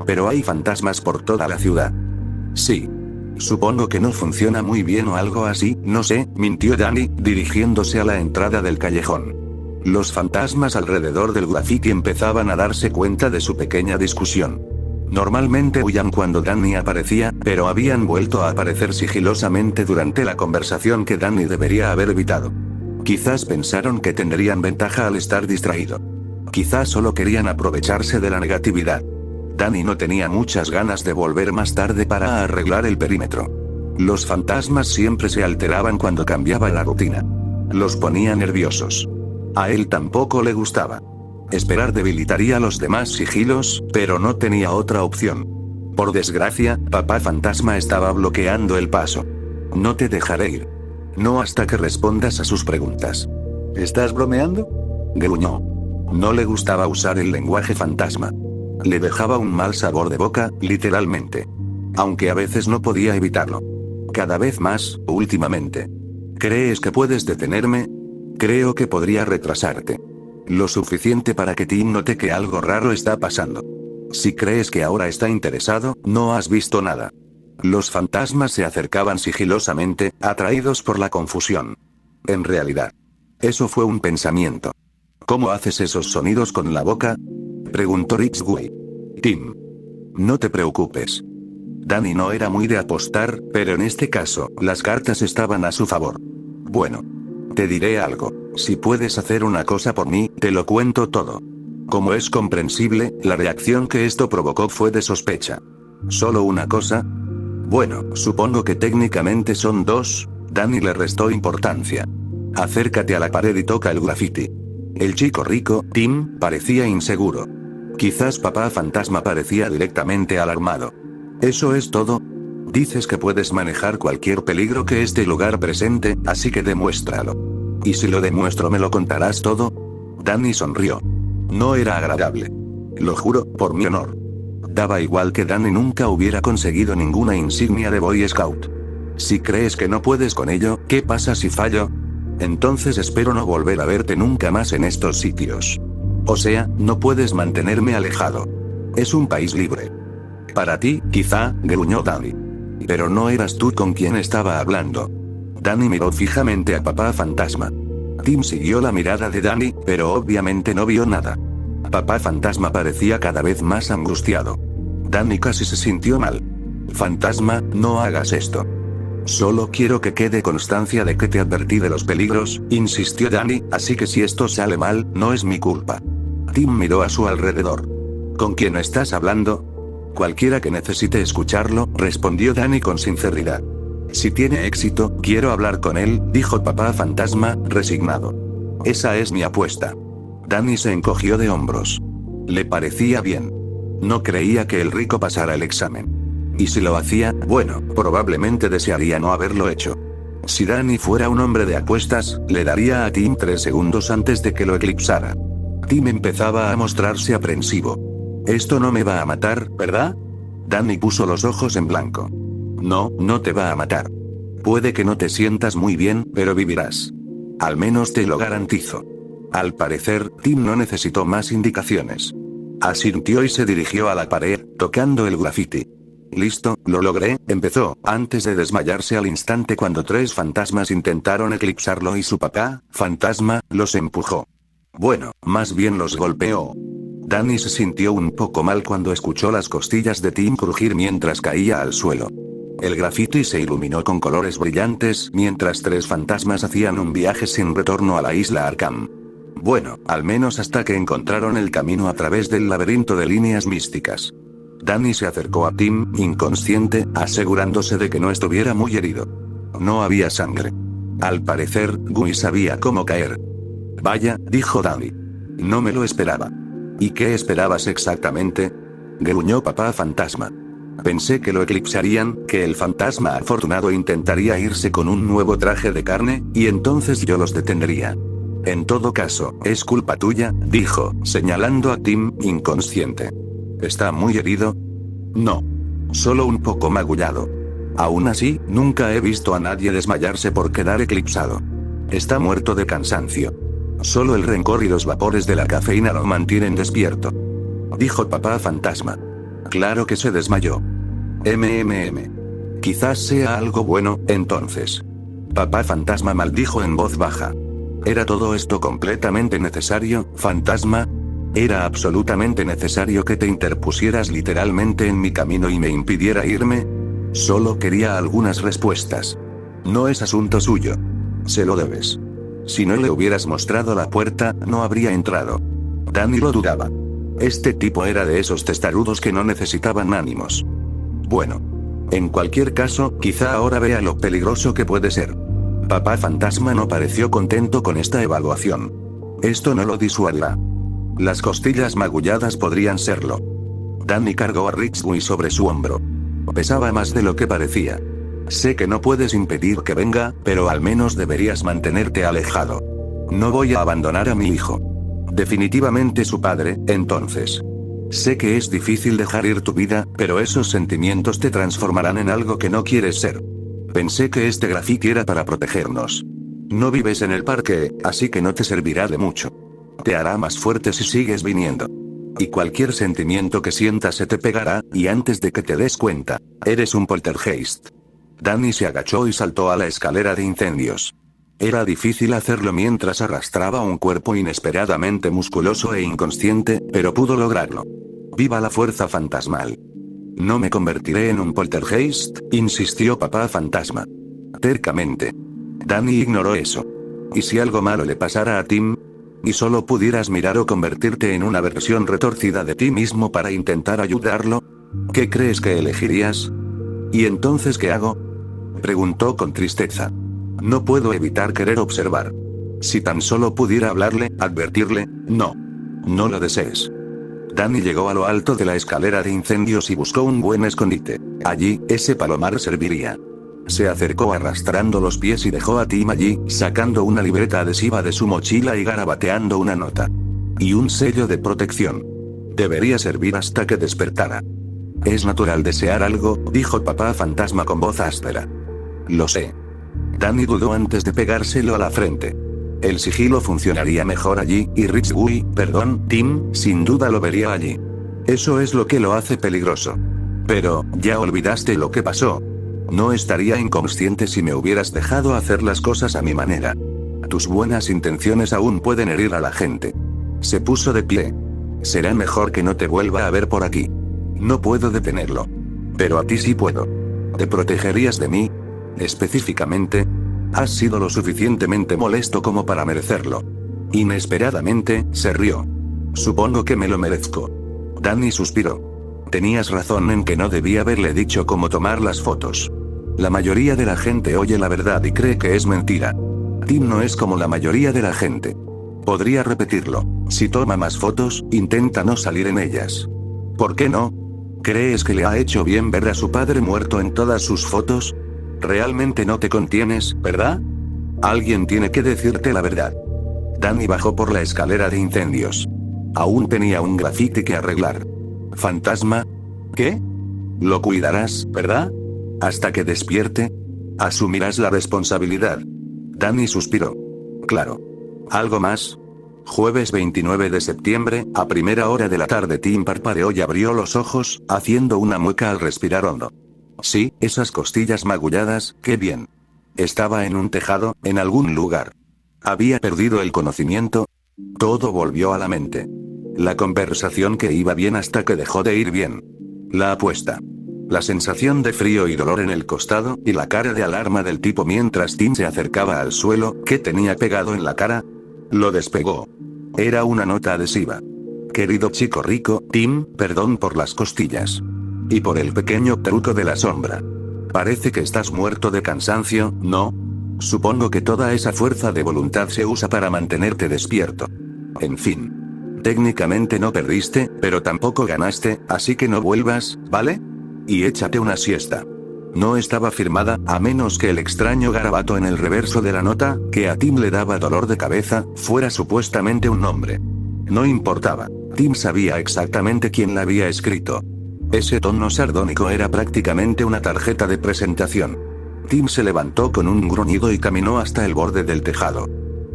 A: Pero hay fantasmas por toda la ciudad. Sí. Supongo que no funciona muy bien o algo así, no sé, mintió Danny, dirigiéndose a la entrada del callejón. Los fantasmas alrededor del graffiti empezaban a darse cuenta de su pequeña discusión. Normalmente huían cuando Danny aparecía, pero habían vuelto a aparecer sigilosamente durante la conversación que Danny debería haber evitado. Quizás pensaron que tendrían ventaja al estar distraído. Quizás solo querían aprovecharse de la negatividad. Danny no tenía muchas ganas de volver más tarde para arreglar el perímetro. Los fantasmas siempre se alteraban cuando cambiaba la rutina. Los ponía nerviosos. A él tampoco le gustaba. Esperar debilitaría los demás sigilos, pero no tenía otra opción. Por desgracia, papá fantasma estaba bloqueando el paso. No te dejaré ir. No hasta que respondas a sus preguntas. ¿Estás bromeando? Gruñó. No le gustaba usar el lenguaje fantasma. Le dejaba un mal sabor de boca, literalmente. Aunque a veces no podía evitarlo. Cada vez más, últimamente. ¿Crees que puedes detenerme? Creo que podría retrasarte. Lo suficiente para que Tim note que algo raro está pasando. Si crees que ahora está interesado, no has visto nada. Los fantasmas se acercaban sigilosamente, atraídos por la confusión. En realidad, eso fue un pensamiento. ¿Cómo haces esos sonidos con la boca?, preguntó Rizwi. Tim. No te preocupes. Danny no era muy de apostar, pero en este caso, las cartas estaban a su favor. Bueno. Te diré algo. Si puedes hacer una cosa por mí, te lo cuento todo. Como es comprensible, la reacción que esto provocó fue de sospecha. ¿Solo una cosa? Bueno, supongo que técnicamente son dos. Danny le restó importancia. Acércate a la pared y toca el graffiti. El chico rico, Tim, parecía inseguro. Quizás papá fantasma parecía directamente alarmado. ¿Eso es todo? Dices que puedes manejar cualquier peligro que este lugar presente, así que demuéstralo. ¿Y si lo demuestro me lo contarás todo? Danny sonrió. No era agradable. Lo juro, por mi honor. Daba igual que Danny nunca hubiera conseguido ninguna insignia de Boy Scout. Si crees que no puedes con ello, ¿qué pasa si fallo? Entonces espero no volver a verte nunca más en estos sitios. O sea, no puedes mantenerme alejado. Es un país libre. Para ti, quizá, gruñó Danny. Pero no eras tú con quien estaba hablando. Danny miró fijamente a papá fantasma. Tim siguió la mirada de Danny, pero obviamente no vio nada. Papá fantasma parecía cada vez más angustiado. Danny casi se sintió mal. Fantasma, no hagas esto. Solo quiero que quede constancia de que te advertí de los peligros, insistió Danny, así que si esto sale mal, no es mi culpa. Tim miró a su alrededor. ¿Con quién estás hablando? Cualquiera que necesite escucharlo, respondió Danny con sinceridad. Si tiene éxito, quiero hablar con él, dijo papá fantasma, resignado. Esa es mi apuesta. Danny se encogió de hombros. Le parecía bien. No creía que el rico pasara el examen. Y si lo hacía, bueno, probablemente desearía no haberlo hecho. Si Danny fuera un hombre de apuestas, le daría a Tim 3 segundos antes de que lo eclipsara. Tim empezaba a mostrarse aprensivo. Esto no me va a matar, ¿verdad? Danny puso los ojos en blanco. No, no te va a matar. Puede que no te sientas muy bien, pero vivirás. Al menos te lo garantizo. Al parecer, Tim no necesitó más indicaciones. Asintió y se dirigió a la pared, tocando el graffiti. Listo, lo logré, empezó, antes de desmayarse al instante cuando 3 fantasmas intentaron eclipsarlo y su papá, fantasma, los empujó. Bueno, más bien los golpeó. Danny se sintió un poco mal cuando escuchó las costillas de Tim crujir mientras caía al suelo. El graffiti se iluminó con colores brillantes mientras 3 fantasmas hacían un viaje sin retorno a la isla Arkham. Bueno, al menos hasta que encontraron el camino a través del laberinto de líneas místicas. Danny se acercó a Tim, inconsciente, asegurándose de que no estuviera muy herido. No había sangre. Al parecer, Guy sabía cómo caer. Vaya, dijo Danny. No me lo esperaba. ¿Y qué esperabas exactamente? Gruñó papá fantasma. Pensé que lo eclipsarían, que el fantasma afortunado intentaría irse con un nuevo traje de carne, y entonces yo los detendría. En todo caso, es culpa tuya, dijo, señalando a Tim, inconsciente. ¿Está muy herido? No. Solo un poco magullado. Aún así, nunca he visto a nadie desmayarse por quedar eclipsado. Está muerto de cansancio. Solo el rencor y los vapores de la cafeína lo mantienen despierto. Dijo papá fantasma. Claro que se desmayó. Quizás sea algo bueno, entonces. Papá fantasma maldijo en voz baja. ¿Era todo esto completamente necesario, fantasma? ¿Era absolutamente necesario que te interpusieras literalmente en mi camino y me impidiera irme? Solo quería algunas respuestas. No es asunto suyo. Se lo debes. Si no le hubieras mostrado la puerta, no habría entrado. Danny lo dudaba. Este tipo era de esos testarudos que no necesitaban ánimos. Bueno. En cualquier caso, quizá ahora vea lo peligroso que puede ser. Papá fantasma no pareció contento con esta evaluación. Esto no lo disuadirá. Las costillas magulladas podrían serlo. Danny cargó a Rizwi sobre su hombro. Pesaba más de lo que parecía. Sé que no puedes impedir que venga, pero al menos deberías mantenerte alejado. No voy a abandonar a mi hijo. Definitivamente su padre, entonces. Sé que es difícil dejar ir tu vida, pero esos sentimientos te transformarán en algo que no quieres ser. Pensé que este graffiti era para protegernos. No vives en el parque, así que no te servirá de mucho. Te hará más fuerte si sigues viniendo. Y cualquier sentimiento que sientas se te pegará, y antes de que te des cuenta, eres un poltergeist. Danny se agachó y saltó a la escalera de incendios. Era difícil hacerlo mientras arrastraba un cuerpo inesperadamente musculoso e inconsciente, pero pudo lograrlo. ¡Viva la fuerza fantasmal! No me convertiré en un poltergeist, insistió papá fantasma. Tercamente. Danny ignoró eso. ¿Y si algo malo le pasara a Tim? ¿Y solo pudieras mirar o convertirte en una versión retorcida de ti mismo para intentar ayudarlo? ¿Qué crees que elegirías? ¿Y entonces qué hago? Preguntó con tristeza. No puedo evitar querer observar. Si tan solo pudiera hablarle, advertirle, no. No lo desees. Danny llegó a lo alto de la escalera de incendios y buscó un buen escondite. Allí, ese palomar serviría. Se acercó arrastrando los pies y dejó a Tim allí, sacando una libreta adhesiva de su mochila y garabateando una nota. Y un sello de protección. Debería servir hasta que despertara. Es natural desear algo, dijo papá fantasma con voz áspera. Lo sé. Danny dudó antes de pegárselo a la frente. El sigilo funcionaría mejor allí, y Tim, sin duda lo vería allí. Eso es lo que lo hace peligroso. Pero, ¿ya olvidaste lo que pasó? No estaría inconsciente si me hubieras dejado hacer las cosas a mi manera. Tus buenas intenciones aún pueden herir a la gente. Se puso de pie. Será mejor que no te vuelva a ver por aquí. No puedo detenerlo. Pero a ti sí puedo. ¿Te protegerías de mí? Específicamente. Has sido lo suficientemente molesto como para merecerlo. Inesperadamente, se rió. Supongo que me lo merezco. Danny suspiró. Tenías razón en que no debía haberle dicho cómo tomar las fotos. La mayoría de la gente oye la verdad y cree que es mentira. Tim no es como la mayoría de la gente. Podría repetirlo. Si toma más fotos, intenta no salir en ellas. ¿Por qué no? ¿Crees que le ha hecho bien ver a su padre muerto en todas sus fotos? Realmente no te contienes, ¿verdad? Alguien tiene que decirte la verdad. Danny bajó por la escalera de incendios. Aún tenía un grafiti que arreglar. ¿Fantasma? ¿Qué? Lo cuidarás, ¿verdad? Hasta que despierte. Asumirás la responsabilidad. Danny suspiró. Claro. ¿Algo más? Jueves 29 de septiembre, a primera hora de la tarde Tim parpadeó y abrió los ojos, haciendo una mueca al respirar hondo. Sí, esas costillas magulladas, qué bien. Estaba en un tejado, en algún lugar. Había perdido el conocimiento. Todo volvió a la mente. La conversación que iba bien hasta que dejó de ir bien. La apuesta. La sensación de frío y dolor en el costado, y la cara de alarma del tipo mientras Tim se acercaba al suelo, ¿qué tenía pegado en la cara? Lo despegó. Era una nota adhesiva. Querido chico rico, Tim, perdón por las costillas. Y por el pequeño truco de la sombra. Parece que estás muerto de cansancio, ¿no? Supongo que toda esa fuerza de voluntad se usa para mantenerte despierto. En fin. Técnicamente no perdiste, pero tampoco ganaste, así que no vuelvas, ¿vale? Y échate una siesta. No estaba firmada, a menos que el extraño garabato en el reverso de la nota, que a Tim le daba dolor de cabeza, fuera supuestamente un nombre. No importaba. Tim sabía exactamente quién la había escrito. Ese tono sardónico era prácticamente una tarjeta de presentación. Tim se levantó con un gruñido y caminó hasta el borde del tejado.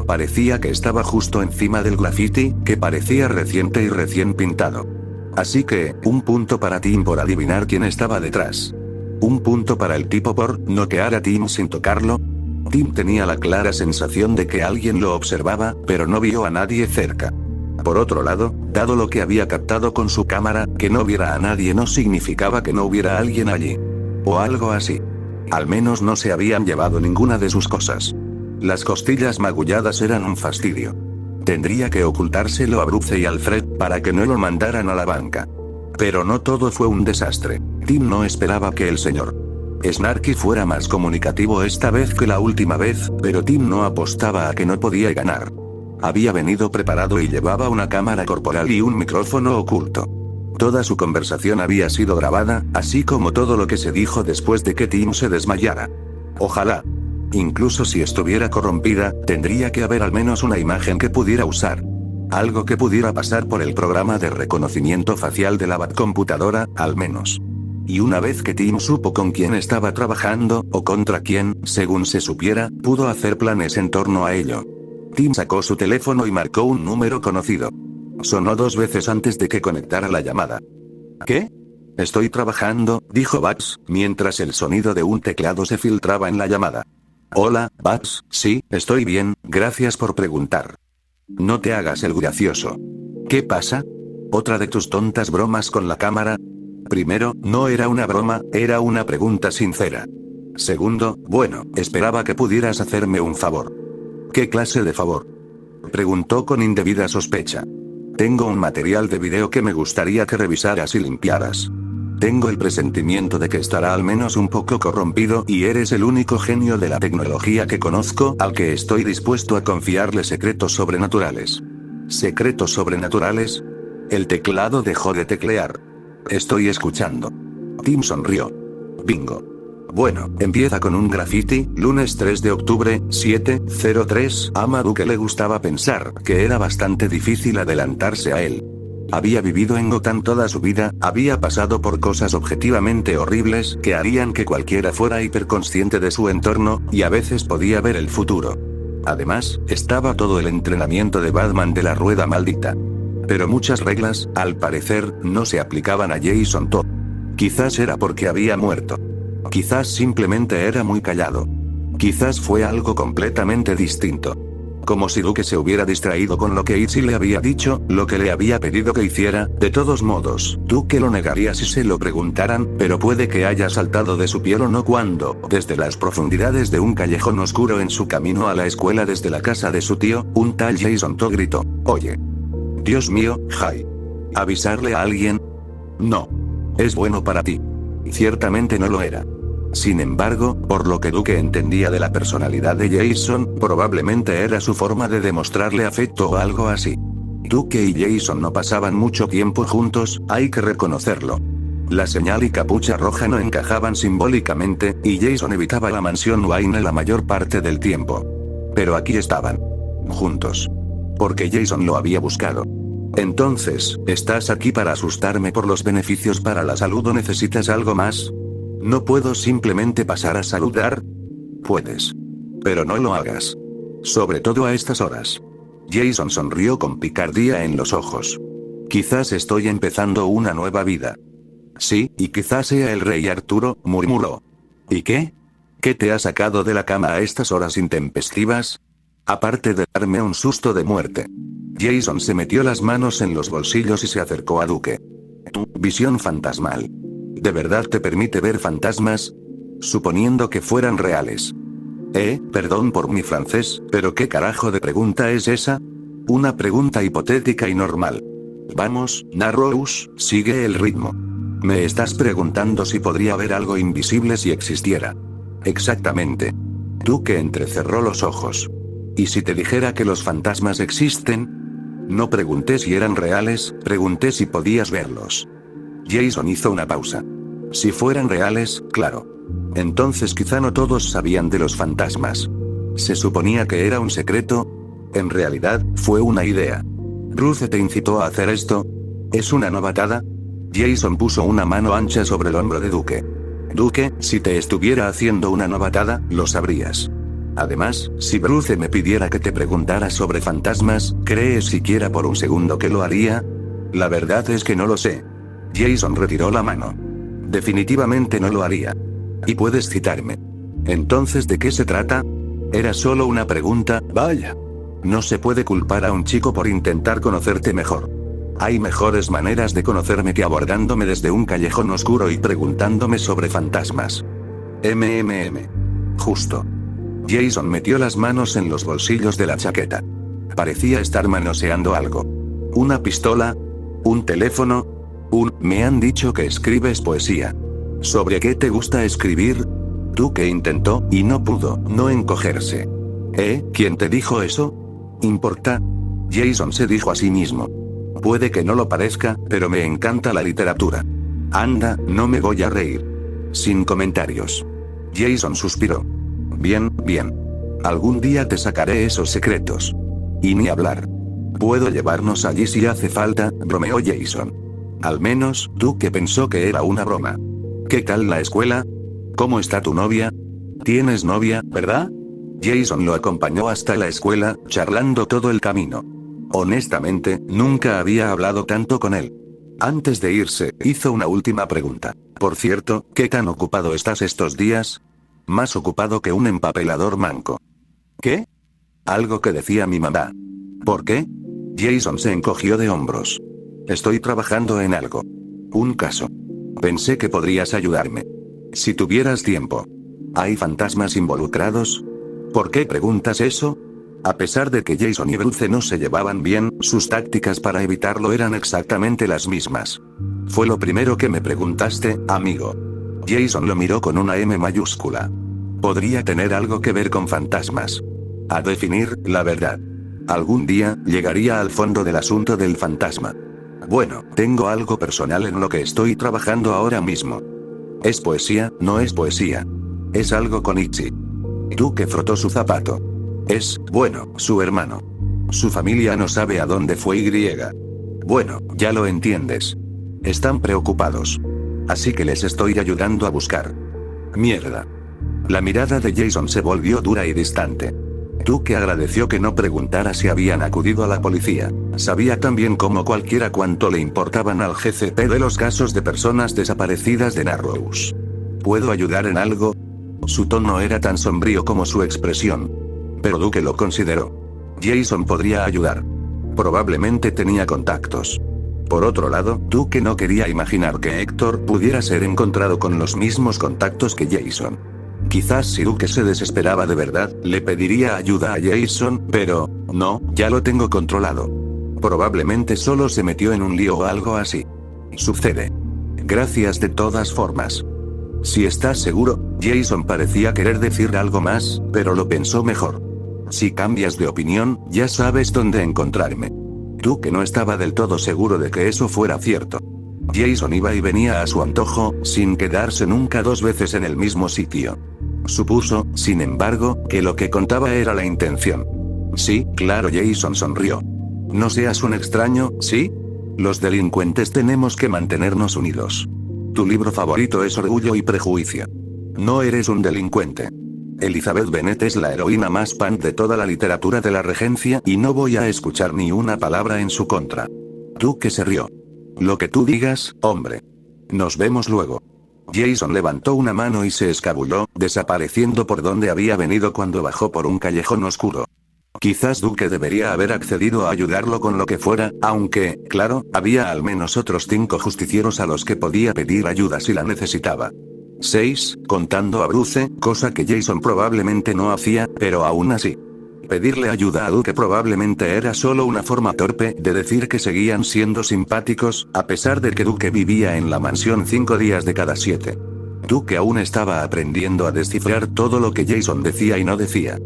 A: Parecía que estaba justo encima del graffiti, que parecía reciente y recién pintado. Así que, un punto para Tim por adivinar quién estaba detrás. Un punto para el tipo por noquear a Tim sin tocarlo. Tim tenía la clara sensación de que alguien lo observaba, pero no vio a nadie cerca. Por otro lado, dado lo que había captado con su cámara, que no viera a nadie no significaba que no hubiera alguien allí. O algo así. Al menos no se habían llevado ninguna de sus cosas. Las costillas magulladas eran un fastidio. Tendría que ocultárselo a Bruce y Alfred para que no lo mandaran a la banca. Pero no todo fue un desastre. Tim no esperaba que el señor Snarky fuera más comunicativo esta vez que la última vez, pero Tim no apostaba a que no podía ganar. Había venido preparado y llevaba una cámara corporal y un micrófono oculto. Toda su conversación había sido grabada, así como todo lo que se dijo después de que Tim se desmayara. Ojalá. Incluso si estuviera corrompida, tendría que haber al menos una imagen que pudiera usar. Algo que pudiera pasar por el programa de reconocimiento facial de la Batcomputadora, al menos. Y una vez que Tim supo con quién estaba trabajando, o contra quién, según se supiera, pudo hacer planes en torno a ello. Tim sacó su teléfono y marcó un número conocido. Sonó 2 veces antes de que conectara la llamada. ¿Qué? Estoy trabajando, dijo Bugs, mientras el sonido de un teclado se filtraba en la llamada. Hola, Bugs, sí, estoy bien, gracias por preguntar. No te hagas el gracioso. ¿Qué pasa? ¿Otra de tus tontas bromas con la cámara? Primero, no era una broma, era una pregunta sincera. Segundo, bueno, esperaba que pudieras hacerme un favor. ¿Qué clase de favor? Preguntó con indebida sospecha. Tengo un material de video que me gustaría que revisaras y limpiaras. Tengo el presentimiento de que estará al menos un poco corrompido y eres el único genio de la tecnología que conozco al que estoy dispuesto a confiarle secretos sobrenaturales. ¿Secretos sobrenaturales? El teclado dejó de teclear. Estoy escuchando. Tim sonrió. Bingo. Bueno, empieza con un graffiti, lunes 3 de octubre, 7:03. A Duke le gustaba pensar que era bastante difícil adelantarse a él. Había vivido en Gotham toda su vida, había pasado por cosas objetivamente horribles que harían que cualquiera fuera hiperconsciente de su entorno, y a veces podía ver el futuro. Además, estaba todo el entrenamiento de Batman de la rueda maldita. Pero muchas reglas, al parecer, no se aplicaban a Jason Todd. Quizás era porque había muerto. Quizás simplemente era muy callado. Quizás fue algo completamente distinto. Como si Duke se hubiera distraído con lo que Itzy le había dicho, lo que le había pedido que hiciera. De todos modos, Duke lo negaría si se lo preguntaran, pero puede que haya saltado de su piel o no cuando, desde las profundidades de un callejón oscuro en su camino a la escuela desde la casa de su tío, un tal Jason Todd gritó: «Oye. Dios mío, Jay. ¿Avisarle a alguien? No. Es bueno para ti». Ciertamente no lo era. Sin embargo, por lo que Duke entendía de la personalidad de Jason, probablemente era su forma de demostrarle afecto o algo así. Duke y Jason no pasaban mucho tiempo juntos, hay que reconocerlo. La señal y capucha roja no encajaban simbólicamente, y Jason evitaba la mansión Wayne la mayor parte del tiempo. Pero aquí estaban. Juntos. Porque Jason lo había buscado. Entonces, ¿estás aquí para asustarme por los beneficios para la salud o necesitas algo más? ¿No puedo simplemente pasar a saludar? Puedes. Pero no lo hagas. Sobre todo a estas horas. Jason sonrió con picardía en los ojos. Quizás estoy empezando una nueva vida. Sí, y quizás sea el rey Arturo, murmuró. ¿Y qué? ¿Qué te ha sacado de la cama a estas horas intempestivas? Aparte de darme un susto de muerte. Jason se metió las manos en los bolsillos y se acercó a Duke. Tu visión fantasmal. ¿De verdad te permite ver fantasmas? Suponiendo que fueran reales. Perdón por mi francés, pero ¿qué carajo de pregunta es esa? Una pregunta hipotética y normal. Vamos, Narrows, sigue el ritmo. Me estás preguntando si podría haber algo invisible si existiera. Exactamente. Duke entrecerró los ojos. ¿Y si te dijera que los fantasmas existen? No pregunté si eran reales, pregunté si podías verlos. Jason hizo una pausa. Si fueran reales, claro. Entonces quizá no todos sabían de los fantasmas. Se suponía que era un secreto. En realidad, fue una idea. ¿Bruce te incitó a hacer esto? ¿Es una novatada? Jason puso una mano ancha sobre el hombro de Duke. Duke, si te estuviera haciendo una novatada, lo sabrías. Además, si Bruce me pidiera que te preguntara sobre fantasmas, ¿crees siquiera por un segundo que lo haría? La verdad es que no lo sé. Jason retiró la mano. Definitivamente no lo haría. Y puedes citarme. Entonces, ¿de qué se trata? Era solo una pregunta, vaya. No se puede culpar a un chico por intentar conocerte mejor. Hay mejores maneras de conocerme que abordándome desde un callejón oscuro y preguntándome sobre fantasmas. Justo. Jason metió las manos en los bolsillos de la chaqueta. Parecía estar manoseando algo. ¿Una pistola? ¿Un teléfono? Me han dicho que escribes poesía. ¿Sobre qué te gusta escribir? Duke intentó, y no pudo, no encogerse. ¿Quién te dijo eso? ¿Importa? Jason se dijo a sí mismo. Puede que no lo parezca, pero me encanta la literatura. Anda, no me voy a reír. Sin comentarios. Jason suspiró. Bien, bien. Algún día te sacaré esos secretos. Y ni hablar. Puedo llevarnos allí si hace falta, bromeó Jason. Al menos, Duke pensó que era una broma. ¿Qué tal la escuela? ¿Cómo está tu novia? ¿Tienes novia, verdad? Jason lo acompañó hasta la escuela, charlando todo el camino. Honestamente, nunca había hablado tanto con él. Antes de irse, hizo una última pregunta. Por cierto, ¿qué tan ocupado estás estos días? Más ocupado que un empapelador manco. ¿Qué? Algo que decía mi mamá. ¿Por qué? Jason se encogió de hombros. Estoy trabajando en algo. Un caso. Pensé que podrías ayudarme. Si tuvieras tiempo. ¿Hay fantasmas involucrados? ¿Por qué preguntas eso? A pesar de que Jason y Bruce no se llevaban bien, sus tácticas para evitarlo eran exactamente las mismas. Fue lo primero que me preguntaste, amigo. Jason lo miró con una M mayúscula. Podría tener algo que ver con fantasmas. A definir, la verdad. Algún día, llegaría al fondo del asunto del fantasma. Bueno, tengo algo personal en lo que estoy trabajando ahora mismo. ¿Es poesía? No es poesía. Es algo con Ichi. Duke frotó su zapato. Es, bueno, su hermano. Su familia no sabe a dónde fue Y. Bueno, ya lo entiendes. Están preocupados. Así que les estoy ayudando a buscar. Mierda. La mirada de Jason se volvió dura y distante. Duke agradeció que no preguntara si habían acudido a la policía. Sabía tan bien como cualquiera cuánto le importaban al GCP de los casos de personas desaparecidas de Narrows. ¿Puedo ayudar en algo? Su tono era tan sombrío como su expresión. Pero Duke lo consideró. Jason podría ayudar. Probablemente tenía contactos. Por otro lado, Duke no quería imaginar que Héctor pudiera ser encontrado con los mismos contactos que Jason. Quizás si Duke se desesperaba de verdad, le pediría ayuda a Jason, pero, no, ya lo tengo controlado. Probablemente solo se metió en un lío o algo así. Sucede. Gracias de todas formas. Si estás seguro, Jason parecía querer decir algo más, pero lo pensó mejor. Si cambias de opinión, ya sabes dónde encontrarme. Duke no estaba del todo seguro de que eso fuera cierto. Jason iba y venía a su antojo, sin quedarse nunca dos veces en el mismo sitio. Supuso, sin embargo, que lo que contaba era la intención. Sí, claro, Jason sonrió. No seas un extraño, ¿sí? Los delincuentes tenemos que mantenernos unidos. Tu libro favorito es Orgullo y Prejuicio. No eres un delincuente. Elizabeth Bennet es la heroína más punk de toda la literatura de la regencia y no voy a escuchar ni una palabra en su contra. Duke se rió. Lo que tú digas, hombre. Nos vemos luego. Jason levantó una mano y se escabulló, desapareciendo por donde había venido cuando bajó por un callejón oscuro. Quizás Duke debería haber accedido a ayudarlo con lo que fuera, aunque, claro, había al menos otros 5 justicieros a los que podía pedir ayuda si la necesitaba. 6, contando a Bruce, cosa que Jason probablemente no hacía, pero aún así. Pedirle ayuda a Duke probablemente era solo una forma torpe de decir que seguían siendo simpáticos, a pesar de que Duke vivía en la mansión 5 días de cada 7. Duke aún estaba aprendiendo a descifrar todo lo que Jason decía y no decía.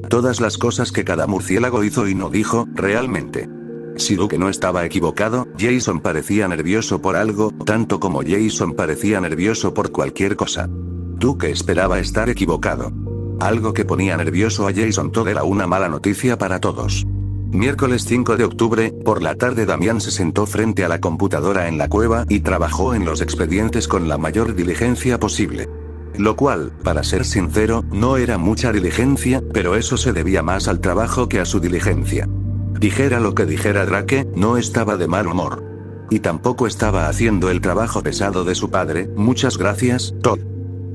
A: Todas las cosas que cada murciélago hizo y no dijo, realmente. Si Duke no estaba equivocado, Jason parecía nervioso por algo, tanto como Jason parecía nervioso por cualquier cosa. Duke esperaba estar equivocado. Algo que ponía nervioso a Jason todo era una mala noticia para todos. Miércoles 5 de octubre, por la tarde Damián se sentó frente a la computadora en la cueva y trabajó en los expedientes con la mayor diligencia posible. Lo cual, para ser sincero, no era mucha diligencia, pero eso se debía más al trabajo que a su diligencia. Dijera lo que dijera Drake, no estaba de mal humor. Y tampoco estaba haciendo el trabajo pesado de su padre, muchas gracias, Todd.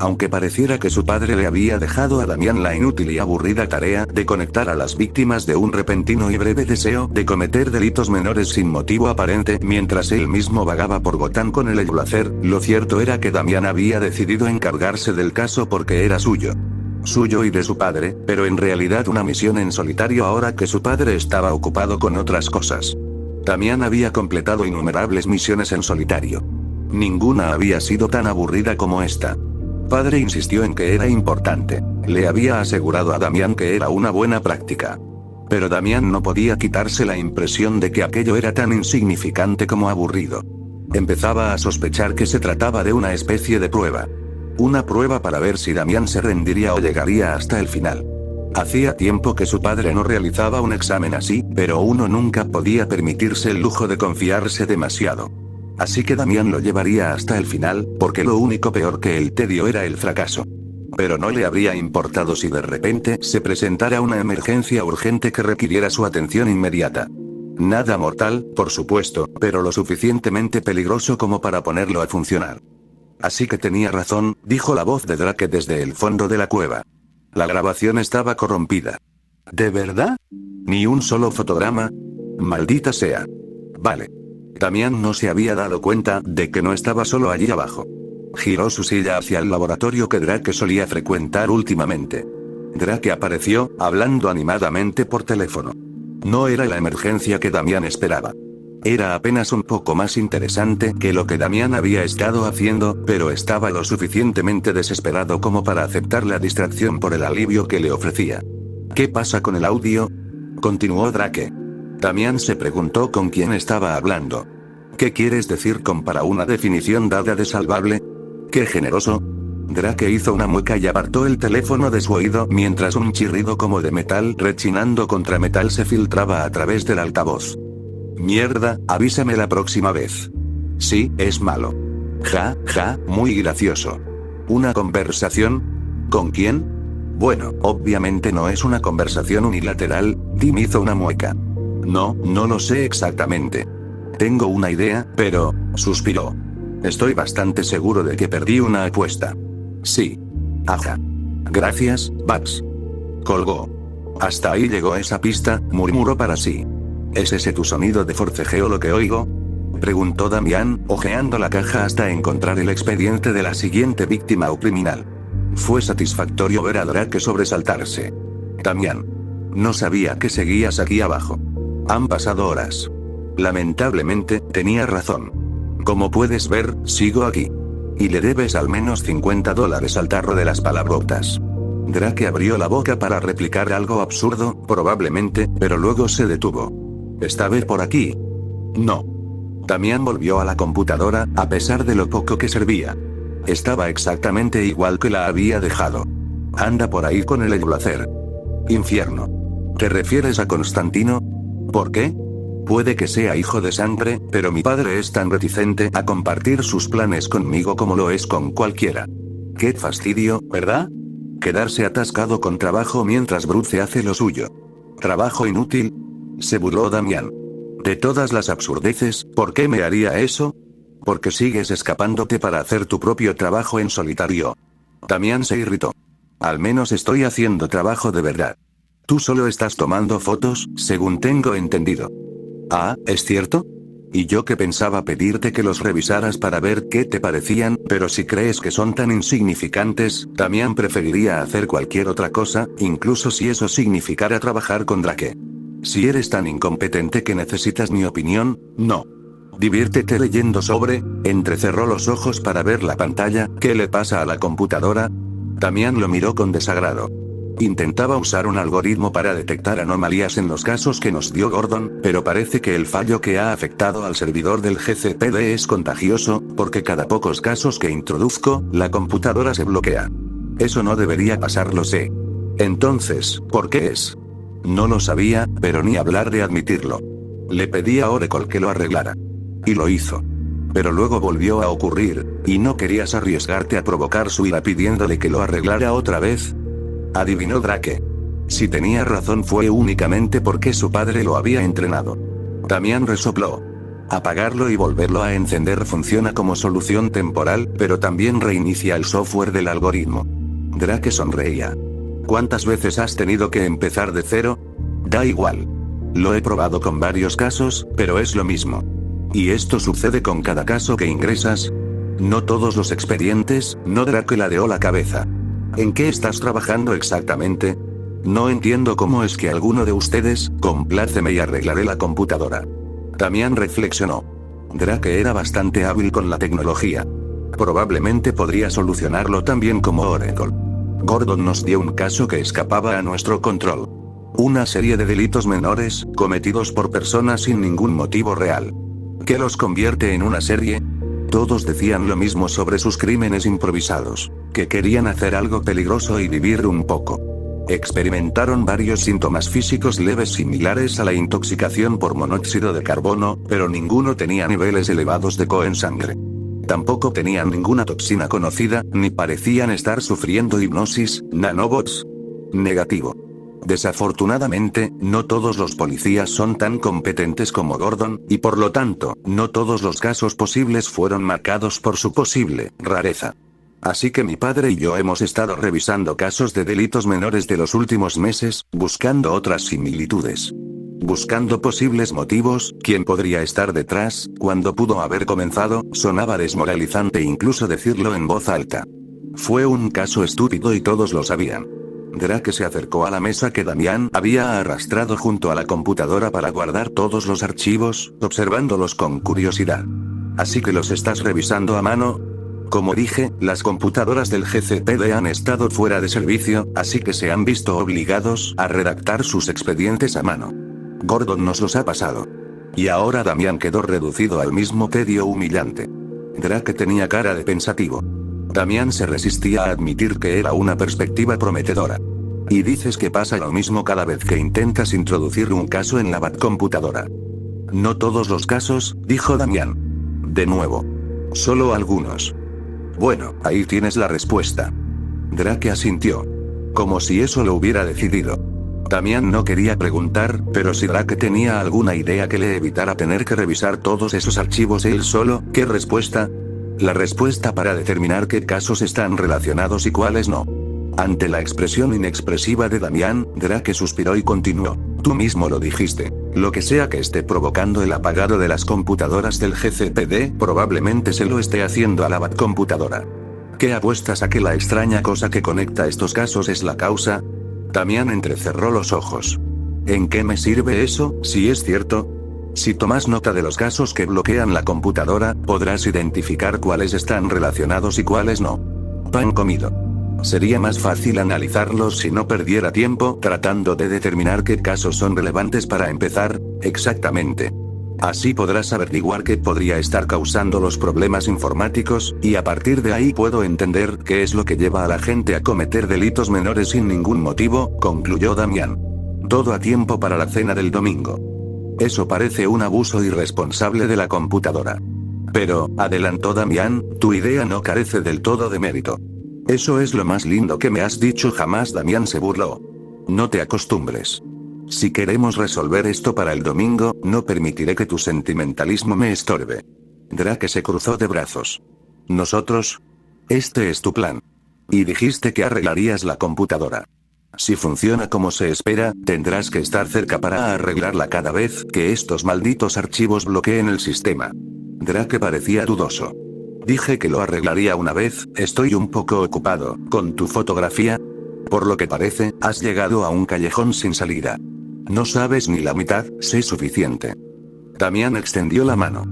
A: Aunque pareciera que su padre le había dejado a Damián la inútil y aburrida tarea de conectar a las víctimas de un repentino y breve deseo de cometer delitos menores sin motivo aparente mientras él mismo vagaba por Gotham con el placer, lo cierto era que Damián había decidido encargarse del caso porque era suyo. Suyo y de su padre, pero en realidad una misión en solitario ahora que su padre estaba ocupado con otras cosas. Damián había completado innumerables misiones en solitario. Ninguna había sido tan aburrida como esta. Padre insistió en que era importante. Le había asegurado a Damián que era una buena práctica. Pero Damián no podía quitarse la impresión de que aquello era tan insignificante como aburrido. Empezaba a sospechar que se trataba de una especie de prueba. Una prueba para ver si Damián se rendiría o llegaría hasta el final. Hacía tiempo que su padre no realizaba un examen así, pero uno nunca podía permitirse el lujo de confiarse demasiado. Así que Damián lo llevaría hasta el final, porque lo único peor que el tedio era el fracaso. Pero no le habría importado si de repente se presentara una emergencia urgente que requiriera su atención inmediata. Nada mortal, por supuesto, pero lo suficientemente peligroso como para ponerlo a funcionar. Así que tenía razón, dijo la voz de Drake desde el fondo de la cueva. La grabación estaba corrompida. ¿De verdad? ¿Ni un solo fotograma? Maldita sea. Vale. Damián no se había dado cuenta de que no estaba solo allí abajo. Giró su silla hacia el laboratorio que Drake solía frecuentar últimamente. Drake apareció, hablando animadamente por teléfono. No era la emergencia que Damián esperaba. Era apenas un poco más interesante que lo que Damián había estado haciendo, pero estaba lo suficientemente desesperado como para aceptar la distracción por el alivio que le ofrecía. ¿Qué pasa con el audio? Continuó Drake. Damián se preguntó con quién estaba hablando. ¿Qué quieres decir con para una definición dada de salvable? ¡Qué generoso! Drake hizo una mueca y apartó el teléfono de su oído mientras un chirrido como de metal rechinando contra metal se filtraba a través del altavoz. Mierda, avísame la próxima vez. Sí, es malo. Ja, ja, muy gracioso. ¿Una conversación? ¿Con quién? Bueno, obviamente no es una conversación unilateral, Tim hizo una mueca. No, no lo sé exactamente. Tengo una idea, pero, suspiró. Estoy bastante seguro de que perdí una apuesta. Sí. Ajá. Gracias, Babs. Colgó. Hasta ahí llegó esa pista, murmuró para sí. ¿Es ese tu sonido de forcejeo lo que oigo? Preguntó Damián, hojeando la caja hasta encontrar el expediente de la siguiente víctima o criminal. Fue satisfactorio ver a Drake sobresaltarse. Damián. No sabía que seguías aquí abajo. Han pasado horas. Lamentablemente, tenía razón. Como puedes ver, sigo aquí. Y le debes al menos $50 al tarro de las palabrotas. Drake abrió la boca para replicar algo absurdo, probablemente, pero luego se detuvo. ¿Esta vez por aquí? No. Damián volvió a la computadora, a pesar de lo poco que servía. Estaba exactamente igual que la había dejado. Anda por ahí con el placer. Infierno. ¿Te refieres a Constantino? ¿Por qué? Puede que sea hijo de sangre, pero mi padre es tan reticente a compartir sus planes conmigo como lo es con cualquiera. Qué fastidio, ¿verdad? Quedarse atascado con trabajo mientras Bruce hace lo suyo. ¿Trabajo inútil? Se burló Damián. De todas las absurdeces, ¿por qué me haría eso? Porque sigues escapándote para hacer tu propio trabajo en solitario. Damián se irritó. Al menos estoy haciendo trabajo de verdad. Tú solo estás tomando fotos, según tengo entendido. Ah, ¿es cierto? Y yo que pensaba pedirte que los revisaras para ver qué te parecían, pero si crees que son tan insignificantes, Damián preferiría hacer cualquier otra cosa, incluso si eso significara trabajar con Drake. Si eres tan incompetente que necesitas mi opinión, no. Diviértete leyendo sobre. Entrecerró los ojos para ver la pantalla. ¿Qué le pasa a la computadora? Damián lo miró con desagrado. Intentaba usar un algoritmo para detectar anomalías en los casos que nos dio Gordon, pero parece que el fallo que ha afectado al servidor del GCPD es contagioso, porque cada pocos casos que introduzco, la computadora se bloquea. Eso no debería pasar, lo sé. Entonces, ¿por qué es? No lo sabía, pero ni hablar de admitirlo. Le pedí a Oracle que lo arreglara. Y lo hizo. Pero luego volvió a ocurrir, y no querías arriesgarte a provocar su ira pidiéndole que lo arreglara otra vez. Adivinó Drake. Si tenía razón fue únicamente porque su padre lo había entrenado. Damián resopló. Apagarlo y volverlo a encender funciona como solución temporal, pero también reinicia el software del algoritmo. Drake sonreía. ¿Cuántas veces has tenido que empezar de cero? Da igual. Lo he probado con varios casos, pero es lo mismo. ¿Y esto sucede con cada caso que ingresas? No todos los expedientes, no. Drake ladeó la cabeza. ¿En qué estás trabajando exactamente? No entiendo cómo es que alguno de ustedes, compláceme y arreglaré la computadora. Damián reflexionó. Drake era bastante hábil con la tecnología. Probablemente podría solucionarlo tan bien como Oracle. Gordon nos dio un caso que escapaba a nuestro control. Una serie de delitos menores, cometidos por personas sin ningún motivo real. ¿Qué los convierte en una serie? Todos decían lo mismo sobre sus crímenes improvisados, que querían hacer algo peligroso y vivir un poco. Experimentaron varios síntomas físicos leves similares a la intoxicación por monóxido de carbono, pero ninguno tenía niveles elevados de CO en sangre. Tampoco tenían ninguna toxina conocida, ni parecían estar sufriendo hipnosis. Nanobots. Negativo. Desafortunadamente, no todos los policías son tan competentes como Gordon, y por lo tanto, no todos los casos posibles fueron marcados por su posible rareza. Así que mi padre y yo hemos estado revisando casos de delitos menores de los últimos meses, buscando otras similitudes. Buscando posibles motivos, quién podría estar detrás, cuándo pudo haber comenzado, sonaba desmoralizante incluso decirlo en voz alta. Fue un caso estúpido y todos lo sabían. Drake se acercó a la mesa que Damián había arrastrado junto a la computadora para guardar todos los archivos, observándolos con curiosidad. ¿Así que los estás revisando a mano? Como dije, las computadoras del GCPD han estado fuera de servicio, así que se han visto obligados a redactar sus expedientes a mano. Gordon nos los ha pasado. Y ahora Damián quedó reducido al mismo tedio humillante. Drake tenía cara de pensativo. Damián se resistía a admitir que era una perspectiva prometedora. Y dices que pasa lo mismo cada vez que intentas introducir un caso en la batcomputadora. No todos los casos, dijo Damián. De nuevo. Solo algunos. Bueno, ahí tienes la respuesta. Drake asintió. Como si eso lo hubiera decidido. Damián no quería preguntar, pero si Drake tenía alguna idea que le evitara tener que revisar todos esos archivos él solo, ¿qué respuesta? La respuesta para determinar qué casos están relacionados y cuáles no. Ante la expresión inexpresiva de Damián, Drake suspiró y continuó. Tú mismo lo dijiste. Lo que sea que esté provocando el apagado de las computadoras del GCPD, probablemente se lo esté haciendo a la batcomputadora. ¿Qué apuestas a que la extraña cosa que conecta estos casos es la causa? Damián entrecerró los ojos. ¿En qué me sirve eso, si es cierto? Si tomas nota de los casos que bloquean la computadora, podrás identificar cuáles están relacionados y cuáles no. Pan comido. Sería más fácil analizarlos si no perdiera tiempo tratando de determinar qué casos son relevantes para empezar, exactamente. Así podrás averiguar qué podría estar causando los problemas informáticos, y a partir de ahí puedo entender qué es lo que lleva a la gente a cometer delitos menores sin ningún motivo, concluyó Damián. Todo a tiempo para la cena del domingo. Eso parece un abuso irresponsable de la computadora. Pero, adelantó Damián, tu idea no carece del todo de mérito. Eso es lo más lindo que me has dicho jamás. Damián se burló. No te acostumbres. Si queremos resolver esto para el domingo, no permitiré que tu sentimentalismo me estorbe. Drake se cruzó de brazos. ¿Nosotros? Este es tu plan. Y dijiste que arreglarías la computadora. Si funciona como se espera, tendrás que estar cerca para arreglarla cada vez que estos malditos archivos bloqueen el sistema. Drake parecía dudoso. Dije que lo arreglaría una vez, estoy un poco ocupado con tu fotografía. Por lo que parece, has llegado a un callejón sin salida. No sabes ni la mitad, sé suficiente. Damián extendió la mano.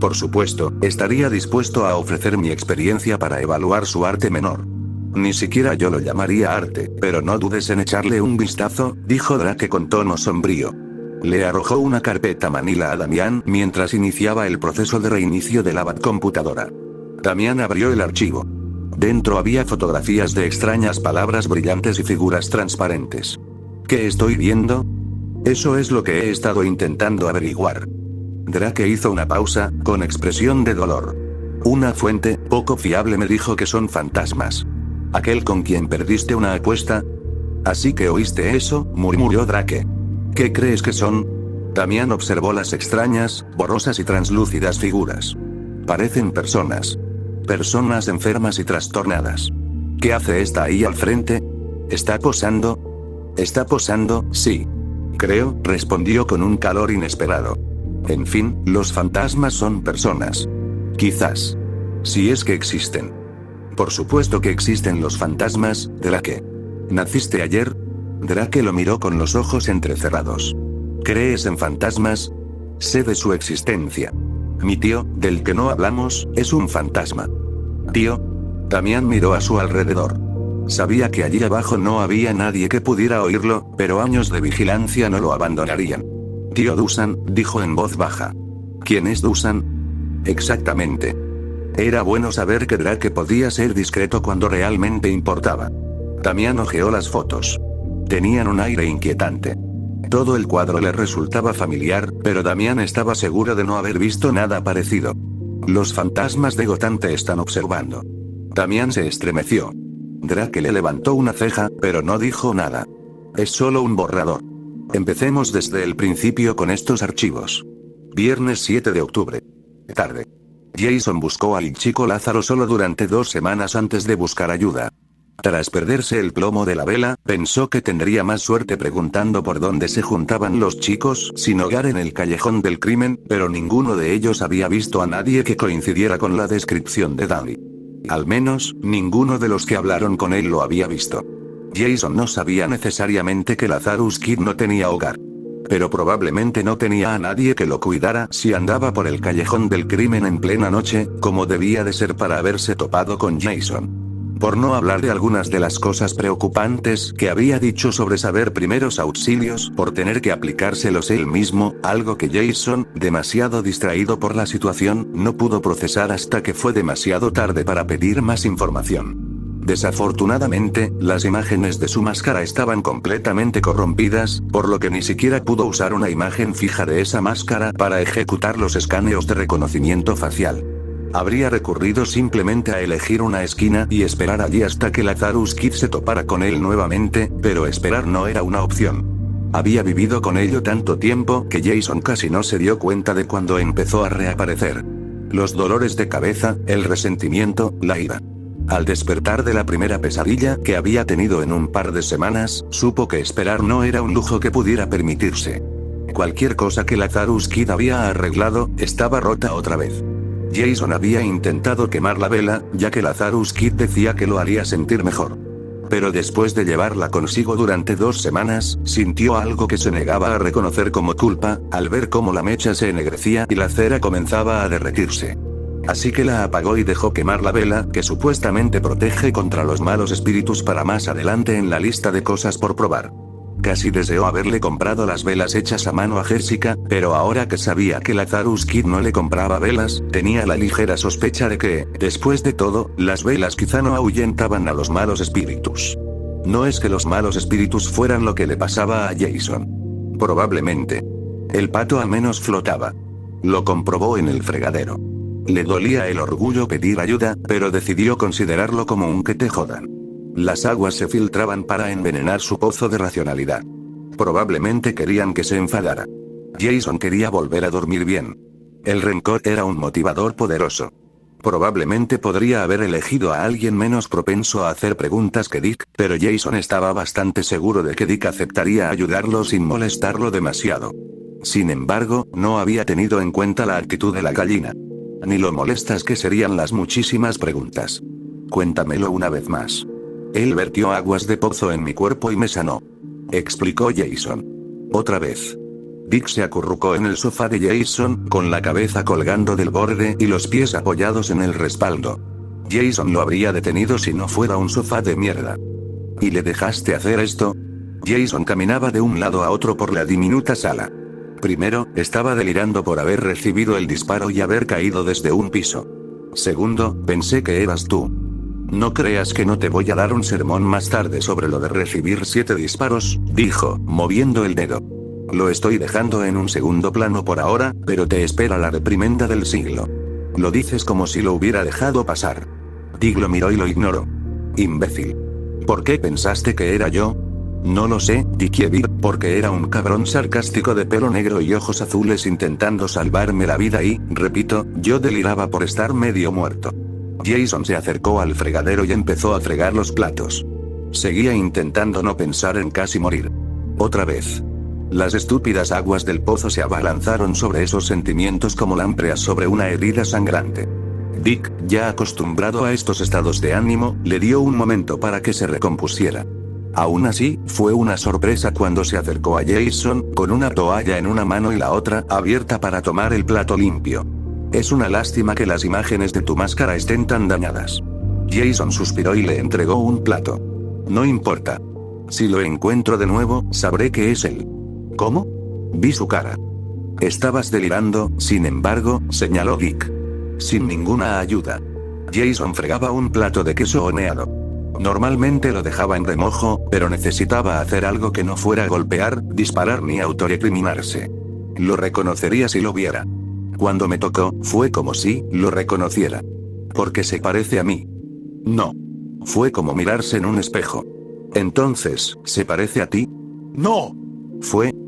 A: Por supuesto, estaría dispuesto a ofrecer mi experiencia para evaluar su arte menor. Ni siquiera yo lo llamaría arte, pero no dudes en echarle un vistazo, dijo Drake con tono sombrío. Le arrojó una carpeta Manila a Damián mientras iniciaba el proceso de reinicio de la batcomputadora. Damián abrió el archivo. Dentro había fotografías de extrañas palabras brillantes y figuras transparentes. ¿Qué estoy viendo? Eso es lo que he estado intentando averiguar. Drake hizo una pausa, con expresión de dolor. Una fuente, poco fiable, me dijo que son fantasmas. ¿Aquel con quien perdiste una apuesta? Así que oíste eso, murmuró Drake. ¿Qué crees que son? Damián observó las extrañas, borrosas y translúcidas figuras. Parecen personas. Personas enfermas y trastornadas. ¿Qué hace esta ahí al frente? ¿Está posando? ¿Está posando? Sí. Creo, respondió con un calor inesperado. En fin, los fantasmas son personas. Quizás. Si es que existen. Por supuesto que existen los fantasmas, Drake. ¿Naciste ayer? Drake lo miró con los ojos entrecerrados. ¿Crees en fantasmas? Sé de su existencia. Mi tío, del que no hablamos, es un fantasma. ¿Tío? Damián miró a su alrededor. Sabía que allí abajo no había nadie que pudiera oírlo, pero años de vigilancia no lo abandonarían. Tío Dusan, dijo en voz baja. ¿Quién es Dusan? Exactamente. Era bueno saber que Drake podía ser discreto cuando realmente importaba. Damián hojeó las fotos. Tenían un aire inquietante. Todo el cuadro le resultaba familiar, pero Damián estaba seguro de no haber visto nada parecido. Los fantasmas de Gotham te están observando. Damián se estremeció. Drake le levantó una ceja, pero no dijo nada. Es solo un borrador. Empecemos desde el principio con estos archivos. Viernes 7 de octubre. Tarde. Jason buscó al chico Lázaro solo durante 2 semanas antes de buscar ayuda. Tras perderse el plomo de la vela, pensó que tendría más suerte preguntando por dónde se juntaban los chicos sin hogar en el callejón del crimen, pero ninguno de ellos había visto a nadie que coincidiera con la descripción de Danny. Al menos, ninguno de los que hablaron con él lo había visto. Jason no sabía necesariamente que Lazarus Kid no tenía hogar. Pero probablemente no tenía a nadie que lo cuidara si andaba por el callejón del crimen en plena noche, como debía de ser para haberse topado con Jason. Por no hablar de algunas de las cosas preocupantes que había dicho sobre saber primeros auxilios por tener que aplicárselos él mismo, algo que Jason, demasiado distraído por la situación, no pudo procesar hasta que fue demasiado tarde para pedir más información. Desafortunadamente, las imágenes de su máscara estaban completamente corrompidas, por lo que ni siquiera pudo usar una imagen fija de esa máscara para ejecutar los escaneos de reconocimiento facial. Habría recurrido simplemente a elegir una esquina y esperar allí hasta que Lazarus Kid se topara con él nuevamente, pero esperar no era una opción. Había vivido con ello tanto tiempo que Jason casi no se dio cuenta de cuando empezó a reaparecer. Los dolores de cabeza, el resentimiento, la ira. Al despertar de la primera pesadilla que había tenido en un par de semanas, supo que esperar no era un lujo que pudiera permitirse. Cualquier cosa que Lazarus Kid había arreglado, estaba rota otra vez. Jason había intentado quemar la vela, ya que Lazarus Kid decía que lo haría sentir mejor. Pero después de llevarla consigo durante 2 semanas, sintió algo que se negaba a reconocer como culpa, al ver cómo la mecha se ennegrecía y la cera comenzaba a derretirse. Así que la apagó y dejó quemar la vela, que supuestamente protege contra los malos espíritus, para más adelante en la lista de cosas por probar. Casi deseó haberle comprado las velas hechas a mano a Jessica, pero ahora que sabía que Lazarus Kid no le compraba velas, tenía la ligera sospecha de que, después de todo, las velas quizá no ahuyentaban a los malos espíritus. No es que los malos espíritus fueran lo que le pasaba a Jason. Probablemente. El pato al menos flotaba. Lo comprobó en el fregadero. Le dolía el orgullo pedir ayuda, pero decidió considerarlo como un que te jodan. Las aguas se filtraban para envenenar su pozo de racionalidad. Probablemente querían que se enfadara. Jason quería volver a dormir bien. El rencor era un motivador poderoso. Probablemente podría haber elegido a alguien menos propenso a hacer preguntas que Dick, pero Jason estaba bastante seguro de que Dick aceptaría ayudarlo sin molestarlo demasiado. Sin embargo, no había tenido en cuenta la actitud de la gallina. Ni lo molestas que serían las muchísimas preguntas. Cuéntamelo una vez más. Él vertió aguas de pozo en mi cuerpo y me sanó. Explicó Jason. Otra vez. Dick se acurrucó en el sofá de Jason, con la cabeza colgando del borde y los pies apoyados en el respaldo. Jason lo habría detenido si no fuera un sofá de mierda. ¿Y le dejaste hacer esto? Jason caminaba de un lado a otro por la diminuta sala. Primero, estaba delirando por haber recibido el disparo y haber caído desde un piso. Segundo, pensé que eras tú. No creas que no te voy a dar un sermón más tarde sobre lo de recibir 7 disparos, dijo, moviendo el dedo. Lo estoy dejando en un segundo plano por ahora, pero te espera la reprimenda del siglo. Lo dices como si lo hubiera dejado pasar. Dick lo miró y lo ignoró. Imbécil. ¿Por qué pensaste que era yo? No lo sé, Dick, porque era un cabrón sarcástico de pelo negro y ojos azules intentando salvarme la vida y, repito, yo deliraba por estar medio muerto. Jason se acercó al fregadero y empezó a fregar los platos. Seguía intentando no pensar en casi morir. Otra vez. Las estúpidas aguas del pozo se abalanzaron sobre esos sentimientos como lámpreas sobre una herida sangrante. Dick, ya acostumbrado a estos estados de ánimo, le dio un momento para que se recompusiera. Aún así, fue una sorpresa cuando se acercó a Jason, con una toalla en una mano y la otra abierta para tomar el plato limpio. Es una lástima que las imágenes de tu máscara estén tan dañadas. Jason suspiró y le entregó un plato. No importa. Si lo encuentro de nuevo, sabré que es él. ¿Cómo? Vi su cara. Estabas delirando, sin embargo, señaló Dick. Sin ninguna ayuda. Jason fregaba un plato de queso horneado. Normalmente lo dejaba en remojo, pero necesitaba hacer algo que no fuera golpear, disparar ni autorrecriminarse. Lo reconocería si lo viera. Cuando me tocó, fue como si lo reconociera. Porque se parece a mí. No. Fue como mirarse en un espejo. Entonces, ¿se parece a ti?
B: No.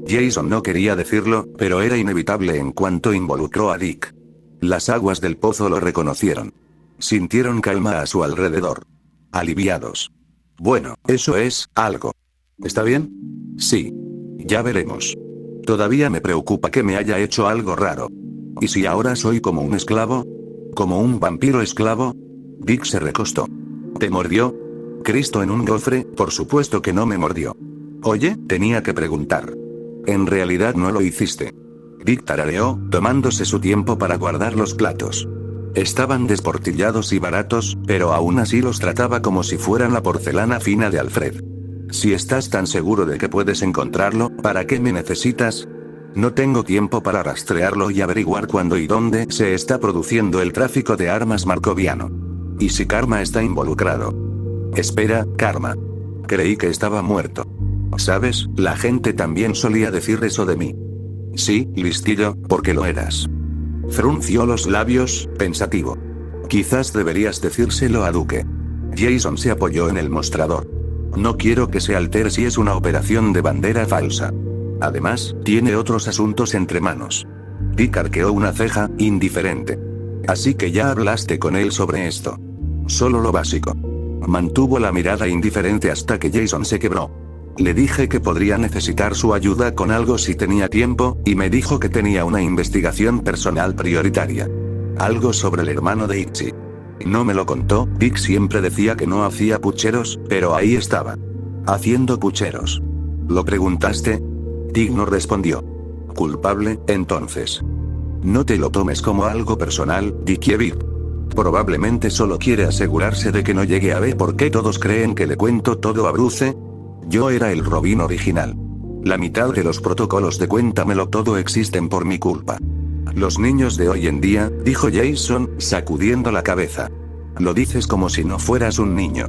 A: Jason no quería decirlo, pero era inevitable en cuanto involucró a Dick. Las aguas del pozo lo reconocieron. Sintieron calma a su alrededor. Aliviados. Bueno, eso es algo. ¿Está bien? Sí. Ya veremos. Todavía me preocupa que me haya hecho algo raro. ¿Y si ahora soy como un esclavo? ¿Como un vampiro esclavo? Dick se recostó. ¿Te mordió? Cristo en un gofre, por supuesto que no me mordió. Oye, tenía que preguntar. En realidad no lo hiciste. Dick tarareó, tomándose su tiempo para guardar los platos. Estaban desportillados y baratos, pero aún así los trataba como si fueran la porcelana fina de Alfred. Si estás tan seguro de que puedes encontrarlo, ¿para qué me necesitas? No tengo tiempo para rastrearlo y averiguar cuándo y dónde se está produciendo el tráfico de armas marcoviano. ¿Y si Karma está involucrado? Espera, Karma. Creí que estaba muerto. ¿Sabes? La gente también solía decir eso de mí. Sí, listillo, porque lo eras. Frunció los labios, pensativo. Quizás deberías decírselo a Duque. Jason se apoyó en el mostrador. No quiero que se altere si es una operación de bandera falsa. Además, tiene otros asuntos entre manos. Dick arqueó una ceja, indiferente. Así que ya hablaste con él sobre esto. Solo lo básico. Mantuvo la mirada indiferente hasta que Jason se quebró. Le dije que podría necesitar su ayuda con algo si tenía tiempo, y me dijo que tenía una investigación personal prioritaria. Algo sobre el hermano de Itchy. No me lo contó. Dick siempre decía que no hacía pucheros, pero ahí estaba. Haciendo pucheros. ¿Lo preguntaste? Dick no respondió. ¿Culpable, entonces? No te lo tomes como algo personal, Dickieville. Probablemente solo quiere asegurarse de que no llegue a ver por qué todos creen que le cuento todo a Bruce. Yo era el Robin original. La mitad de los protocolos de cuéntamelo todo existen por mi culpa. Los niños de hoy en día, dijo Jason, sacudiendo la cabeza. Lo dices como si no fueras un niño.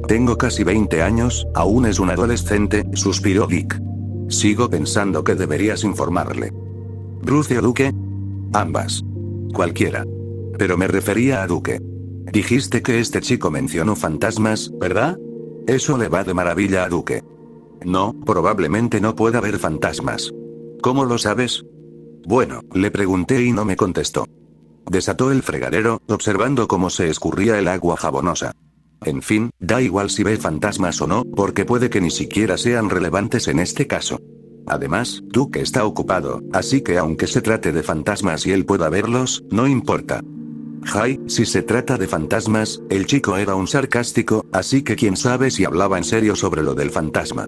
A: Tengo casi 20 años, aún es un adolescente, suspiró Dick. Sigo pensando que deberías informarle. ¿Bruce o Duque? Ambas. Cualquiera. Pero me refería a Duque. Dijiste que este chico mencionó fantasmas, ¿verdad? Eso le va de maravilla a Duque. No, probablemente no pueda haber fantasmas. ¿Cómo lo sabes? Bueno, le pregunté y no me contestó. Desató el fregadero, observando cómo se escurría el agua jabonosa. En fin, da igual si ve fantasmas o no, porque puede que ni siquiera sean relevantes en este caso. Además, Duque está ocupado, así que aunque se trate de fantasmas y él pueda verlos, no importa. Si se trata de fantasmas, el chico era un sarcástico, así que quién sabe si hablaba en serio sobre lo del fantasma.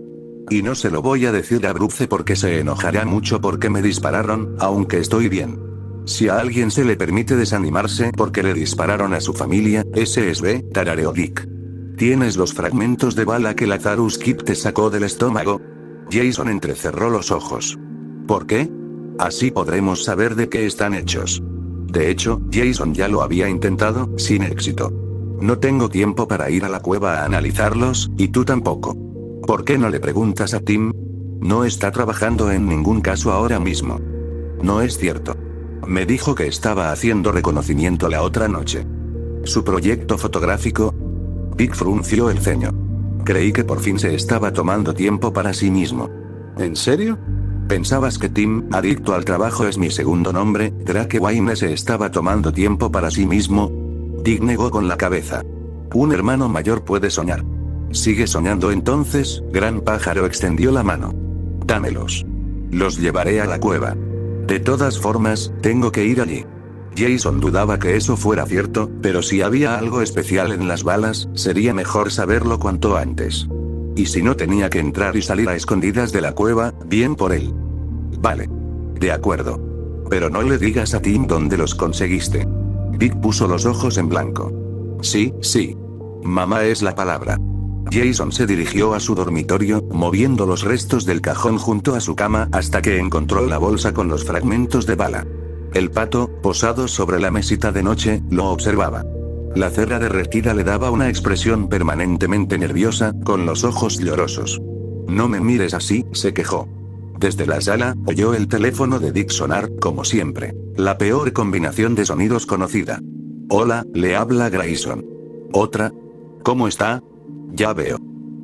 A: Y no se lo voy a decir a Bruce porque se enojará mucho porque me dispararon, aunque estoy bien. Si a alguien se le permite desanimarse porque le dispararon a su familia, ese es B, tarareó Dick. ¿Tienes los fragmentos de bala que Lazarus Kip te sacó del estómago? Jason entrecerró los ojos. ¿Por qué? Así podremos saber de qué están hechos. De hecho, Jason ya lo había intentado, sin éxito. No tengo tiempo para ir a la cueva a analizarlos, y tú tampoco. ¿Por qué no le preguntas a Tim? No está trabajando en ningún caso ahora mismo. No es cierto. Me dijo que estaba haciendo reconocimiento la otra noche. ¿Su proyecto fotográfico? Dick frunció el ceño. Creí que por fin se estaba tomando tiempo para sí mismo. ¿En serio? ¿Pensabas que Tim, adicto al trabajo es mi segundo nombre, Drake Wayne se estaba tomando tiempo para sí mismo? Dick negó con la cabeza. Un hermano mayor puede soñar. ¿Sigue soñando entonces? Gran pájaro extendió la mano. Dámelos. Los llevaré a la cueva. De todas formas, tengo que ir allí. Jason dudaba que eso fuera cierto, pero si había algo especial en las balas, sería mejor saberlo cuanto antes. Y si no tenía que entrar y salir a escondidas de la cueva, bien por él. Vale. De acuerdo. Pero no le digas a Tim dónde los conseguiste. Dick puso los ojos en blanco. Sí. Mamá es la palabra. Jason se dirigió a su dormitorio, moviendo los restos del cajón junto a su cama hasta que encontró la bolsa con los fragmentos de bala. El pato, posado sobre la mesita de noche, lo observaba. La cera derretida le daba una expresión permanentemente nerviosa, con los ojos llorosos. No me mires así, se quejó. Desde la sala, oyó el teléfono de Dick sonar, como siempre. La peor combinación de sonidos conocida. Hola, le habla Grayson. ¿Otra? ¿Cómo está? Ya veo.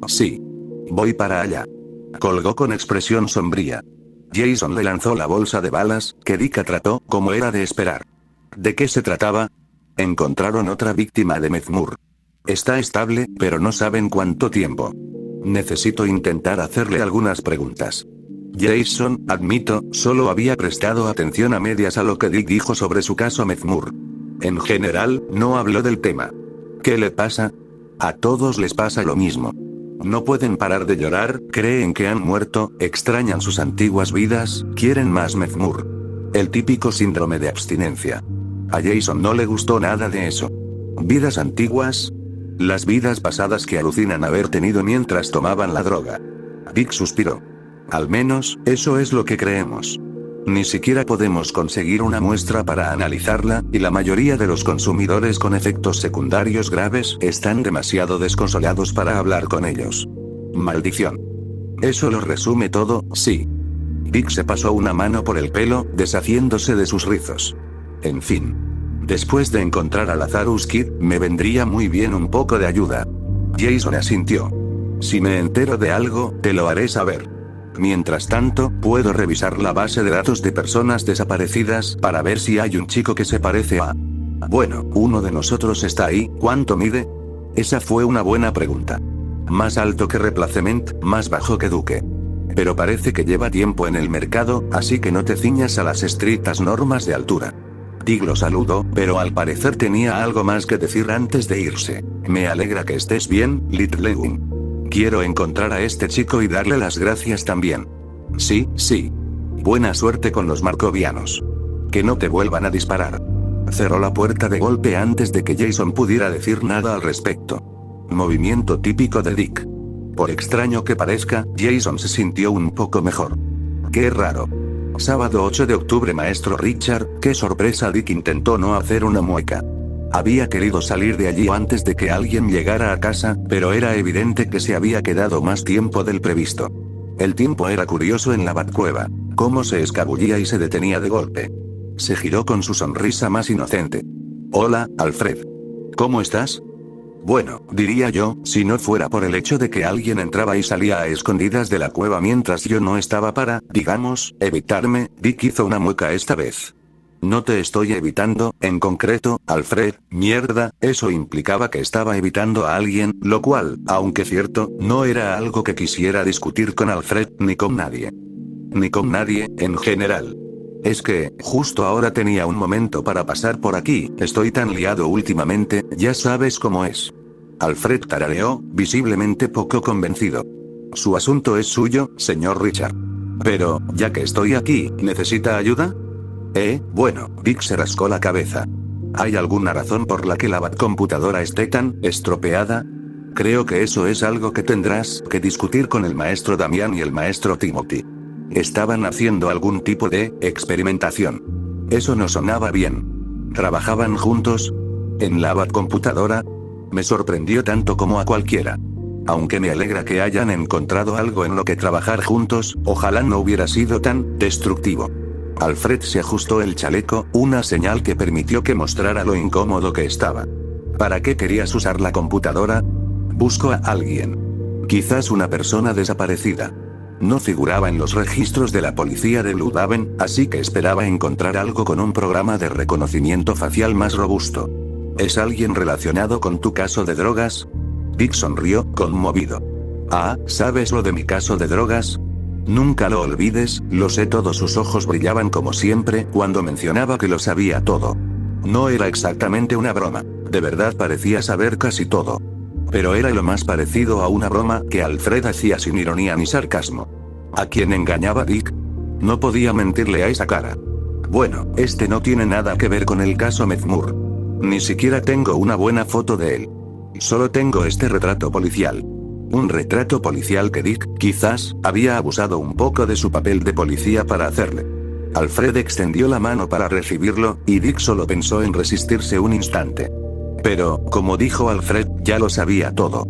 A: Sí. Voy para allá. Colgó con expresión sombría. Jason le lanzó la bolsa de balas, que Dick trató, como era de esperar. ¿De qué se trataba? Encontraron otra víctima de Mezmur. Está estable, pero no saben cuánto tiempo. Necesito intentar hacerle algunas preguntas. Jason, admito, solo había prestado atención a medias a lo que Dick dijo sobre su caso Mezmur. En general, no habló del tema. ¿Qué le pasa? A todos les pasa lo mismo. No pueden parar de llorar, creen que han muerto, extrañan sus antiguas vidas, quieren más Mezmur. El típico síndrome de abstinencia. A Jason no le gustó nada de eso. ¿Vidas antiguas? Las vidas pasadas que alucinan haber tenido mientras tomaban la droga. Dick suspiró. Al menos, eso es lo que creemos. Ni siquiera podemos conseguir una muestra para analizarla, y la mayoría de los consumidores con efectos secundarios graves están demasiado desconsolados para hablar con ellos. Maldición. Eso lo resume todo, sí. Dick se pasó una mano por el pelo, deshaciéndose de sus rizos. En fin. Después de encontrar a Lazarus Kid, me vendría muy bien un poco de ayuda. Jason asintió. Si me entero de algo, te lo haré saber. Mientras tanto, puedo revisar la base de datos de personas desaparecidas para ver si hay un chico que se parece a... Bueno, uno de nosotros está ahí, ¿cuánto mide? Esa fue una buena pregunta. Más alto que Replacement, más bajo que Duque. Pero parece que lleva tiempo en el mercado, así que no te ciñas a las estrictas normas de altura. Dick lo saludó, pero al parecer tenía algo más que decir antes de irse. Me alegra que estés bien, Littlewood. Quiero encontrar a este chico y darle las gracias también. Sí, sí. Buena suerte con los marcovianos. Que no te vuelvan a disparar. Cerró la puerta de golpe antes de que Jason pudiera decir nada al respecto. Movimiento típico de Dick. Por extraño que parezca, Jason se sintió un poco mejor. Qué raro. Sábado 8 de octubre, maestro Richard, qué sorpresa. Dick intentó no hacer una mueca. Había querido salir de allí antes de que alguien llegara a casa, pero era evidente que se había quedado más tiempo del previsto. El tiempo era curioso en la Batcueva. Cómo se escabullía y se detenía de golpe. Se giró con su sonrisa más inocente. Hola, Alfred. ¿Cómo estás? Bueno, diría yo, si no fuera por el hecho de que alguien entraba y salía a escondidas de la cueva mientras yo no estaba para, digamos, evitarme. Dick hizo una mueca esta vez. No te estoy evitando, en concreto, Alfred, mierda, eso implicaba que estaba evitando a alguien, lo cual, aunque cierto, no era algo que quisiera discutir con Alfred, ni con nadie. Ni con nadie, en general. Es que, justo ahora tenía un momento para pasar por aquí, estoy tan liado últimamente, ya sabes cómo es. Alfred tarareó, visiblemente poco convencido. Su asunto es suyo, señor Richard. Pero, ya que estoy aquí, ¿necesita ayuda? Bueno, Dick se rascó la cabeza. ¿Hay alguna razón por la que la Batcomputadora esté tan estropeada? Creo que eso es algo que tendrás que discutir con el maestro Damián y el maestro Timothy. Estaban haciendo algún tipo de experimentación. Eso no sonaba bien. ¿Trabajaban juntos? ¿En la Batcomputadora? Me sorprendió tanto como a cualquiera. Aunque me alegra que hayan encontrado algo en lo que trabajar juntos, ojalá no hubiera sido tan destructivo. Alfred se ajustó el chaleco, una señal que permitió que mostrara lo incómodo que estaba. ¿Para qué querías usar la computadora? Busco a alguien. Quizás una persona desaparecida. No figuraba en los registros de la policía de Blue Haven, así que esperaba encontrar algo con un programa de reconocimiento facial más robusto. ¿Es alguien relacionado con tu caso de drogas? Dick sonrió, conmovido. Ah, ¿sabes lo de mi caso de drogas? Nunca lo olvides, lo sé todo. Sus ojos brillaban como siempre cuando mencionaba que lo sabía todo. No era exactamente una broma, de verdad parecía saber casi todo. Pero era lo más parecido a una broma que Alfred hacía sin ironía ni sarcasmo. ¿A quién engañaba Dick? No podía mentirle a esa cara. Bueno, este no tiene nada que ver con el caso Mezmur. Ni siquiera tengo una buena foto de él. Solo tengo este retrato policial. Un retrato policial que Dick, quizás, había abusado un poco de su papel de policía para hacerle. Alfred extendió la mano para recibirlo, y Dick solo pensó en resistirse un instante. Pero, como dijo Alfred, ya lo sabía todo.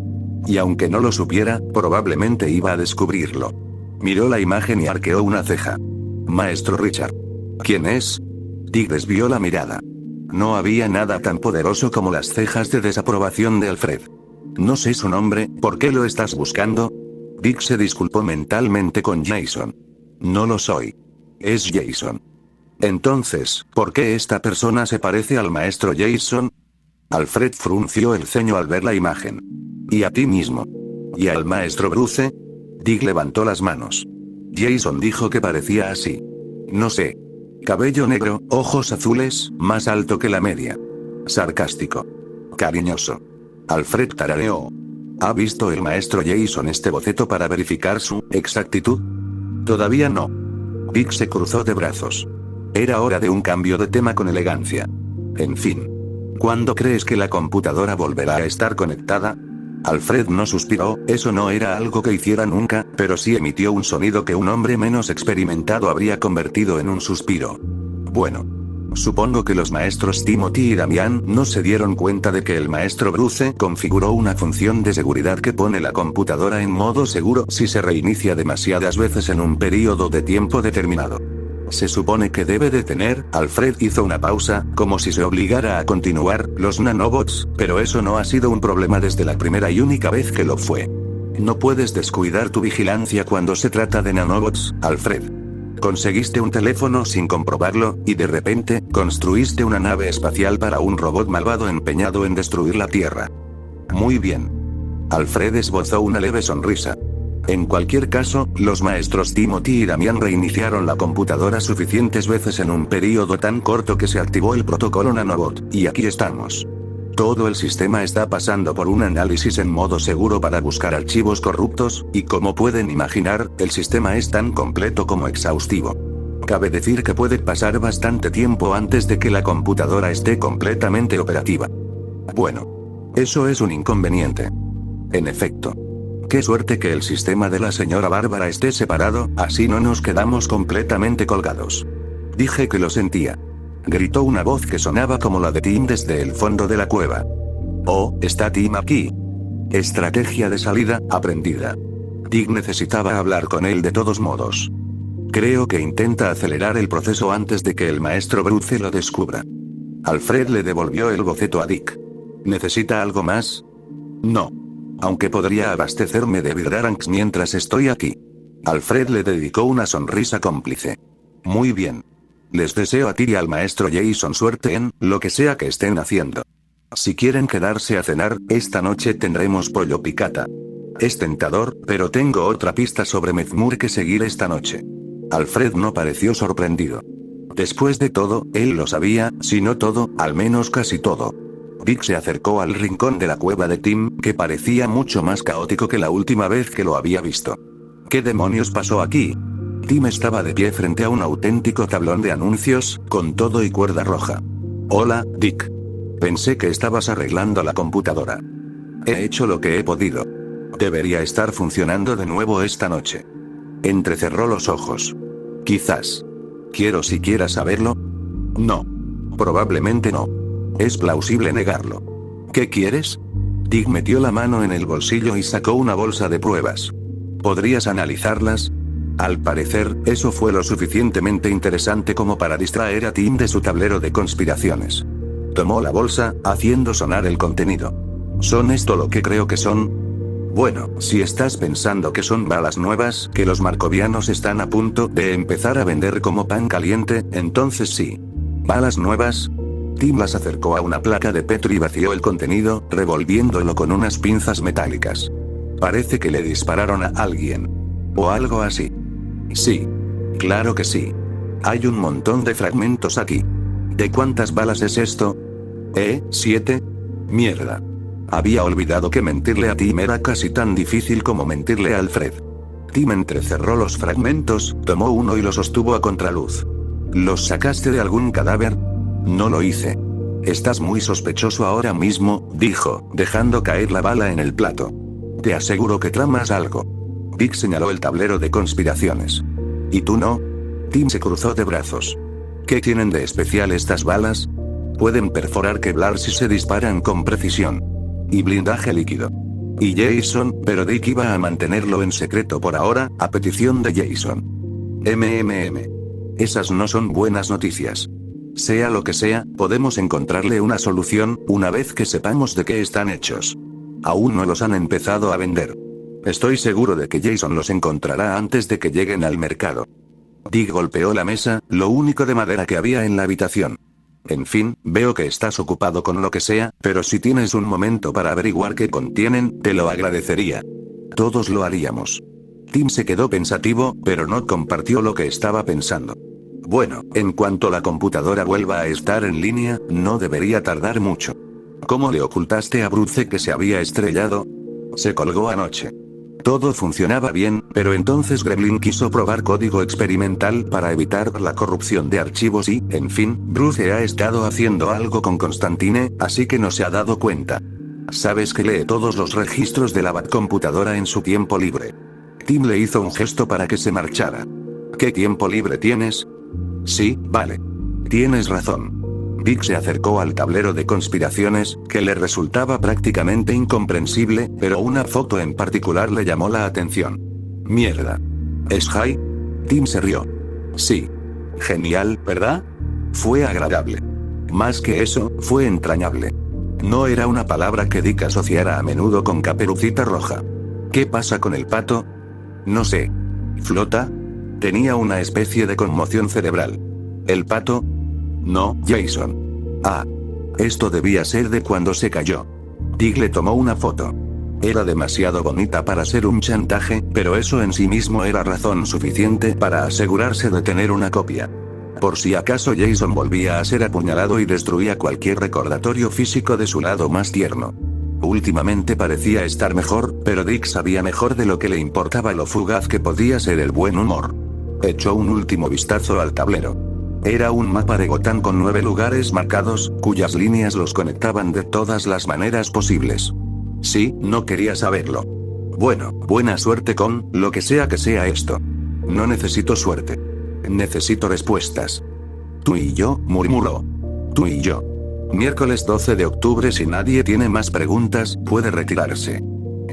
A: Y aunque no lo supiera, probablemente iba a descubrirlo. Miró la imagen y arqueó una ceja. Maestro Richard. ¿Quién es? Dick desvió la mirada. No había nada tan poderoso como las cejas de desaprobación de Alfred. No sé su nombre, ¿por qué lo estás buscando? Dick se disculpó mentalmente con Jason. No lo soy. Es Jason. Entonces, ¿por qué esta persona se parece al maestro Jason? Alfred frunció el ceño al ver la imagen. ¿Y a ti mismo? ¿Y al maestro Bruce? Dick levantó las manos. Jason dijo que parecía así. No sé. Cabello negro, ojos azules, más alto que la media. Sarcástico. Cariñoso. Alfred tarareó. ¿Ha visto el maestro Jason este boceto para verificar su exactitud? Todavía no. Dick se cruzó de brazos. Era hora de un cambio de tema con elegancia. En fin. ¿Cuándo crees que la computadora volverá a estar conectada? Alfred no suspiró, eso no era algo que hiciera nunca, pero sí emitió un sonido que un hombre menos experimentado habría convertido en un suspiro. Bueno. Supongo que los maestros Timothy y Damian no se dieron cuenta de que el maestro Bruce configuró una función de seguridad que pone la computadora en modo seguro si se reinicia demasiadas veces en un periodo de tiempo determinado. Se supone que debe de tener, Alfred hizo una pausa, como si se obligara a continuar, los nanobots, pero eso no ha sido un problema desde la primera y única vez que lo fue. No puedes descuidar tu vigilancia cuando se trata de nanobots, Alfred. Conseguiste un teléfono sin comprobarlo, y de repente, construiste una nave espacial para un robot malvado empeñado en destruir la Tierra. Muy bien. Alfred esbozó una leve sonrisa. En cualquier caso, los maestros Timothy y Damian reiniciaron la computadora suficientes veces en un periodo tan corto que se activó el protocolo nanobot, y aquí estamos. Todo el sistema está pasando por un análisis en modo seguro para buscar archivos corruptos, y como pueden imaginar, el sistema es tan completo como exhaustivo. Cabe decir que puede pasar bastante tiempo antes de que la computadora esté completamente operativa. Bueno. Eso es un inconveniente. En efecto. Qué suerte que el sistema de la señora Bárbara esté separado, así no nos quedamos completamente colgados. Dije que lo sentía. Gritó una voz que sonaba como la de Tim desde el fondo de la cueva. Oh, ¿está Tim aquí? Estrategia de salida, aprendida. Dick necesitaba hablar con él de todos modos. Creo que intenta acelerar el proceso antes de que el maestro Bruce lo descubra. Alfred le devolvió el boceto a Dick. ¿Necesita algo más? No. Aunque podría abastecerme de Vidraranx mientras estoy aquí. Alfred le dedicó una sonrisa cómplice. Muy bien. Les deseo a ti y al maestro Jason suerte en lo que sea que estén haciendo. Si quieren quedarse a cenar, esta noche tendremos pollo picata. Es tentador, pero tengo otra pista sobre Mezmur que seguir esta noche. Alfred no pareció sorprendido. Después de todo, él lo sabía, si no todo, al menos casi todo. Dick se acercó al rincón de la cueva de Tim, que parecía mucho más caótico que la última vez que lo había visto. ¿Qué demonios pasó aquí? Tim estaba de pie frente a un auténtico tablón de anuncios, con todo y cuerda roja. Hola, Dick. Pensé que estabas arreglando la computadora. He hecho lo que he podido. Debería estar funcionando de nuevo esta noche. Entrecerró los ojos. Quizás. ¿Quiero siquiera saberlo? No. Probablemente no. Es plausible negarlo. ¿Qué quieres? Dick metió la mano en el bolsillo y sacó una bolsa de pruebas. ¿Podrías analizarlas? Al parecer, eso fue lo suficientemente interesante como para distraer a Tim de su tablero de conspiraciones. Tomó la bolsa, haciendo sonar el contenido. ¿Son esto lo que creo que son? Bueno, si estás pensando que son balas nuevas, que los marcovianos están a punto de empezar a vender como pan caliente, entonces sí. ¿Balas nuevas? Tim las acercó a una placa de Petri y vació el contenido, revolviéndolo con unas pinzas metálicas. Parece que le dispararon a alguien. O algo así. Sí. Claro que sí. Hay un montón de fragmentos aquí. ¿De cuántas balas es esto? 7. Mierda. Había olvidado que mentirle a Tim era casi tan difícil como mentirle a Alfred. Tim entrecerró los fragmentos, tomó uno y lo sostuvo a contraluz. ¿Los sacaste de algún cadáver? No lo hice. Estás muy sospechoso ahora mismo, dijo, dejando caer la bala en el plato. Te aseguro que tramas algo. Dick señaló el tablero de conspiraciones. ¿Y tú no? Tim se cruzó de brazos. ¿Qué tienen de especial estas balas? Pueden perforar Kevlar si se disparan con precisión. Y blindaje líquido. Y Jason, pero Dick iba a mantenerlo en secreto por ahora, a petición de Jason. Esas no son buenas noticias. Sea lo que sea, podemos encontrarle una solución, una vez que sepamos de qué están hechos. Aún no los han empezado a vender. Estoy seguro de que Jason los encontrará antes de que lleguen al mercado. Dick golpeó la mesa, lo único de madera que había en la habitación. En fin, veo que estás ocupado con lo que sea, pero si tienes un momento para averiguar qué contienen, te lo agradecería. Todos lo haríamos. Tim se quedó pensativo, pero no compartió lo que estaba pensando. Bueno, en cuanto la computadora vuelva a estar en línea, no debería tardar mucho. ¿Cómo le ocultaste a Bruce que se había estrellado? Se colgó anoche. Todo funcionaba bien, pero entonces Gremlin quiso probar código experimental para evitar la corrupción de archivos y, en fin, Bruce ha estado haciendo algo con Constantine, así que no se ha dado cuenta. Sabes que lee todos los registros de la Batcomputadora en su tiempo libre. Tim le hizo un gesto para que se marchara. ¿Qué tiempo libre tienes? Sí, vale. Tienes razón. Dick se acercó al tablero de conspiraciones, que le resultaba prácticamente incomprensible, pero una foto en particular le llamó la atención. Mierda. ¿Es Jay? Tim se rió. Sí. Genial, ¿verdad? Fue agradable. Más que eso, fue entrañable. No era una palabra que Dick asociara a menudo con Caperucita Roja. ¿Qué pasa con el pato? No sé. ¿Flota? Tenía una especie de conmoción cerebral. ¿El pato? No, Jason. Ah. Esto debía ser de cuando se cayó. Dick le tomó una foto. Era demasiado bonita para ser un chantaje, pero eso en sí mismo era razón suficiente para asegurarse de tener una copia. Por si acaso Jason volvía a ser apuñalado y destruía cualquier recordatorio físico de su lado más tierno. Últimamente parecía estar mejor, pero Dick sabía mejor de lo que le importaba lo fugaz que podía ser el buen humor. Echó un último vistazo al tablero. Era un mapa de Gotham con 9 lugares marcados, cuyas líneas los conectaban de todas las maneras posibles. Sí, no quería saberlo. Bueno, buena suerte con lo que sea esto. No necesito suerte. Necesito respuestas. Tú y yo, murmuró. Tú y yo. Miércoles 12 de octubre. Si nadie tiene más preguntas, puede retirarse.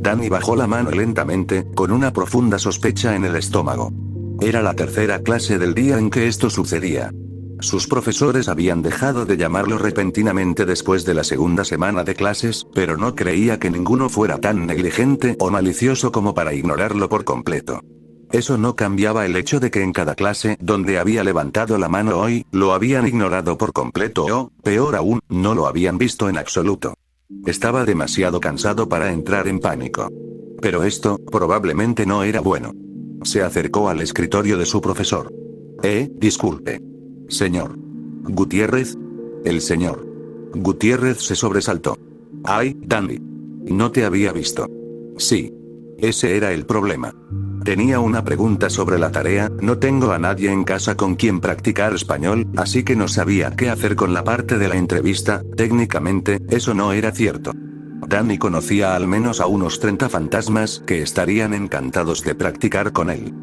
A: Danny bajó la mano lentamente, con una profunda sospecha en el estómago. Era la tercera clase del día en que esto sucedía. Sus profesores habían dejado de llamarlo repentinamente después de la segunda semana de clases, pero no creía que ninguno fuera tan negligente o malicioso como para ignorarlo por completo. Eso no cambiaba el hecho de que en cada clase donde había levantado la mano hoy, lo habían ignorado por completo o, peor aún, no lo habían visto en absoluto. Estaba demasiado cansado para entrar en pánico. Pero esto, probablemente no era bueno. Se acercó al escritorio de su profesor. Disculpe. Señor. ¿Gutiérrez? El señor Gutiérrez se sobresaltó. Ay, Danny. No te había visto. Sí. Ese era el problema. Tenía una pregunta sobre la tarea, no tengo a nadie en casa con quien practicar español, así que no sabía qué hacer con la parte de la entrevista. Técnicamente, eso no era cierto. Danny conocía al menos a unos 30 fantasmas que estarían encantados de practicar con él.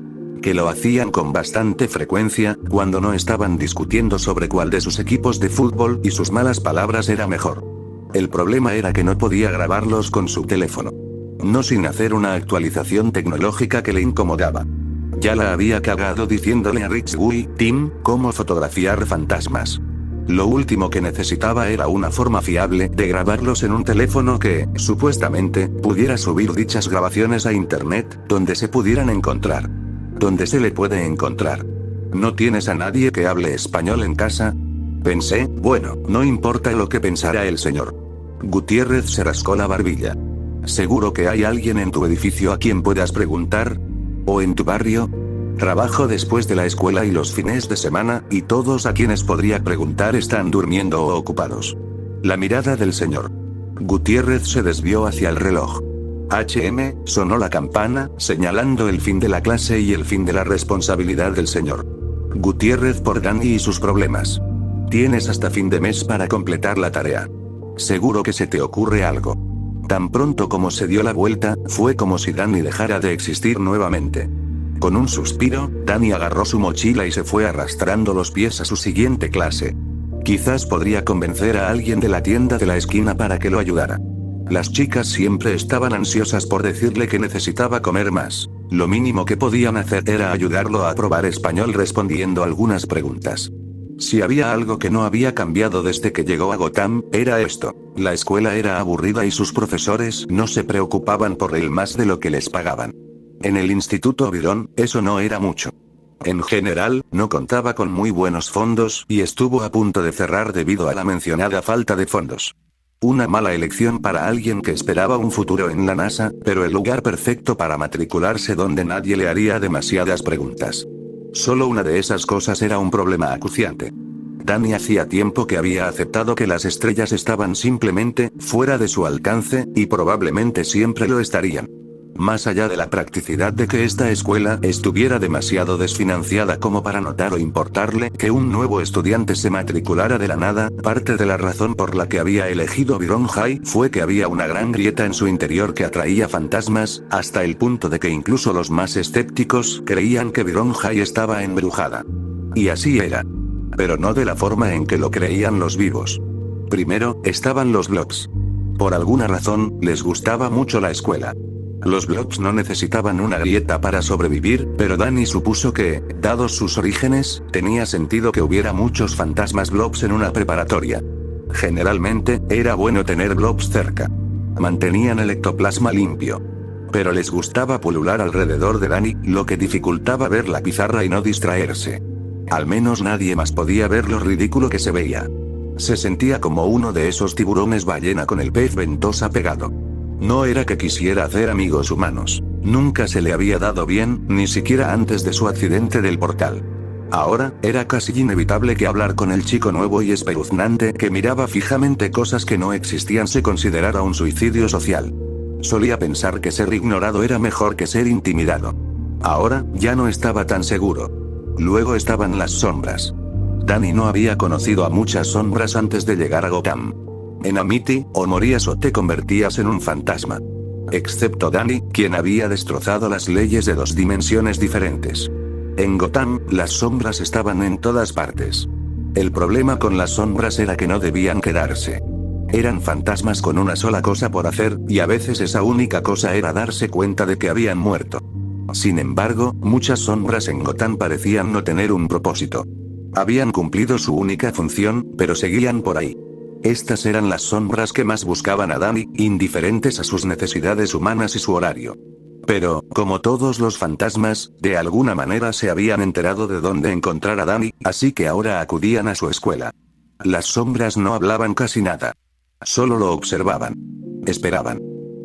A: Que lo hacían con bastante frecuencia, cuando no estaban discutiendo sobre cuál de sus equipos de fútbol y sus malas palabras era mejor. El problema era que no podía grabarlos con su teléfono. No sin hacer una actualización tecnológica que le incomodaba. Ya la había cagado diciéndole a Rich Guy, Tim, cómo fotografiar fantasmas. Lo último que necesitaba era una forma fiable de grabarlos en un teléfono que, supuestamente, pudiera subir dichas grabaciones a internet, donde se pudieran encontrar. ¿Dónde se le puede encontrar? ¿No tienes a nadie que hable español en casa? Pensé, bueno, no importa lo que pensara el señor Gutiérrez se rascó la barbilla. ¿Seguro que hay alguien en tu edificio a quien puedas preguntar? ¿O en tu barrio? Trabajo después de la escuela y los fines de semana, y todos a quienes podría preguntar están durmiendo o ocupados. La mirada del señor Gutiérrez se desvió hacia el reloj. Sonó la campana, señalando el fin de la clase y el fin de la responsabilidad del señor Gutiérrez por Danny y sus problemas. Tienes hasta fin de mes para completar la tarea. Seguro que se te ocurre algo. Tan pronto como se dio la vuelta, fue como si Danny dejara de existir nuevamente. Con un suspiro, Danny agarró su mochila y se fue arrastrando los pies a su siguiente clase. Quizás podría convencer a alguien de la tienda de la esquina para que lo ayudara. Las chicas siempre estaban ansiosas por decirle que necesitaba comer más. Lo mínimo que podían hacer era ayudarlo a probar español respondiendo algunas preguntas. Si había algo que no había cambiado desde que llegó a Gotham, era esto. La escuela era aburrida y sus profesores no se preocupaban por él más de lo que les pagaban. En el Instituto Byron, eso no era mucho. En general, no contaba con muy buenos fondos y estuvo a punto de cerrar debido a la mencionada falta de fondos. Una mala elección para alguien que esperaba un futuro en la NASA, pero el lugar perfecto para matricularse donde nadie le haría demasiadas preguntas. Solo una de esas cosas era un problema acuciante. Danny hacía tiempo que había aceptado que las estrellas estaban simplemente fuera de su alcance, y probablemente siempre lo estarían. Más allá de la practicidad de que esta escuela estuviera demasiado desfinanciada como para notar o importarle que un nuevo estudiante se matriculara de la nada, parte de la razón por la que había elegido Byron High fue que había una gran grieta en su interior que atraía fantasmas, hasta el punto de que incluso los más escépticos creían que Byron High estaba embrujada. Y así era. Pero no de la forma en que lo creían los vivos. Primero, estaban los Blobs. Por alguna razón, les gustaba mucho la escuela. Los Blobs no necesitaban una grieta para sobrevivir, pero Danny supuso que, dados sus orígenes, tenía sentido que hubiera muchos fantasmas Blobs en una preparatoria. Generalmente, era bueno tener Blobs cerca. Mantenían el ectoplasma limpio. Pero les gustaba pulular alrededor de Danny, lo que dificultaba ver la pizarra y no distraerse. Al menos nadie más podía ver lo ridículo que se veía. Se sentía como uno de esos tiburones ballena con el pez ventosa pegado. No era que quisiera hacer amigos humanos. Nunca se le había dado bien, ni siquiera antes de su accidente del portal. Ahora, era casi inevitable que hablar con el chico nuevo y espeluznante que miraba fijamente cosas que no existían se considerara un suicidio social. Solía pensar que ser ignorado era mejor que ser intimidado. Ahora, ya no estaba tan seguro. Luego estaban las sombras. Danny no había conocido a muchas sombras antes de llegar a Gotham. En Amity, o morías o te convertías en un fantasma. Excepto Danny, quien había destrozado las leyes de 2 dimensiones diferentes. En Gotham, las sombras estaban en todas partes. El problema con las sombras era que no debían quedarse. Eran fantasmas con una sola cosa por hacer, y a veces esa única cosa era darse cuenta de que habían muerto. Sin embargo, muchas sombras en Gotham parecían no tener un propósito. Habían cumplido su única función, pero seguían por ahí. Estas eran las sombras que más buscaban a Danny, indiferentes a sus necesidades humanas y su horario. Pero, como todos los fantasmas, de alguna manera se habían enterado de dónde encontrar a Danny, así que ahora acudían a su escuela. Las sombras no hablaban casi nada. Solo lo observaban. Esperaban.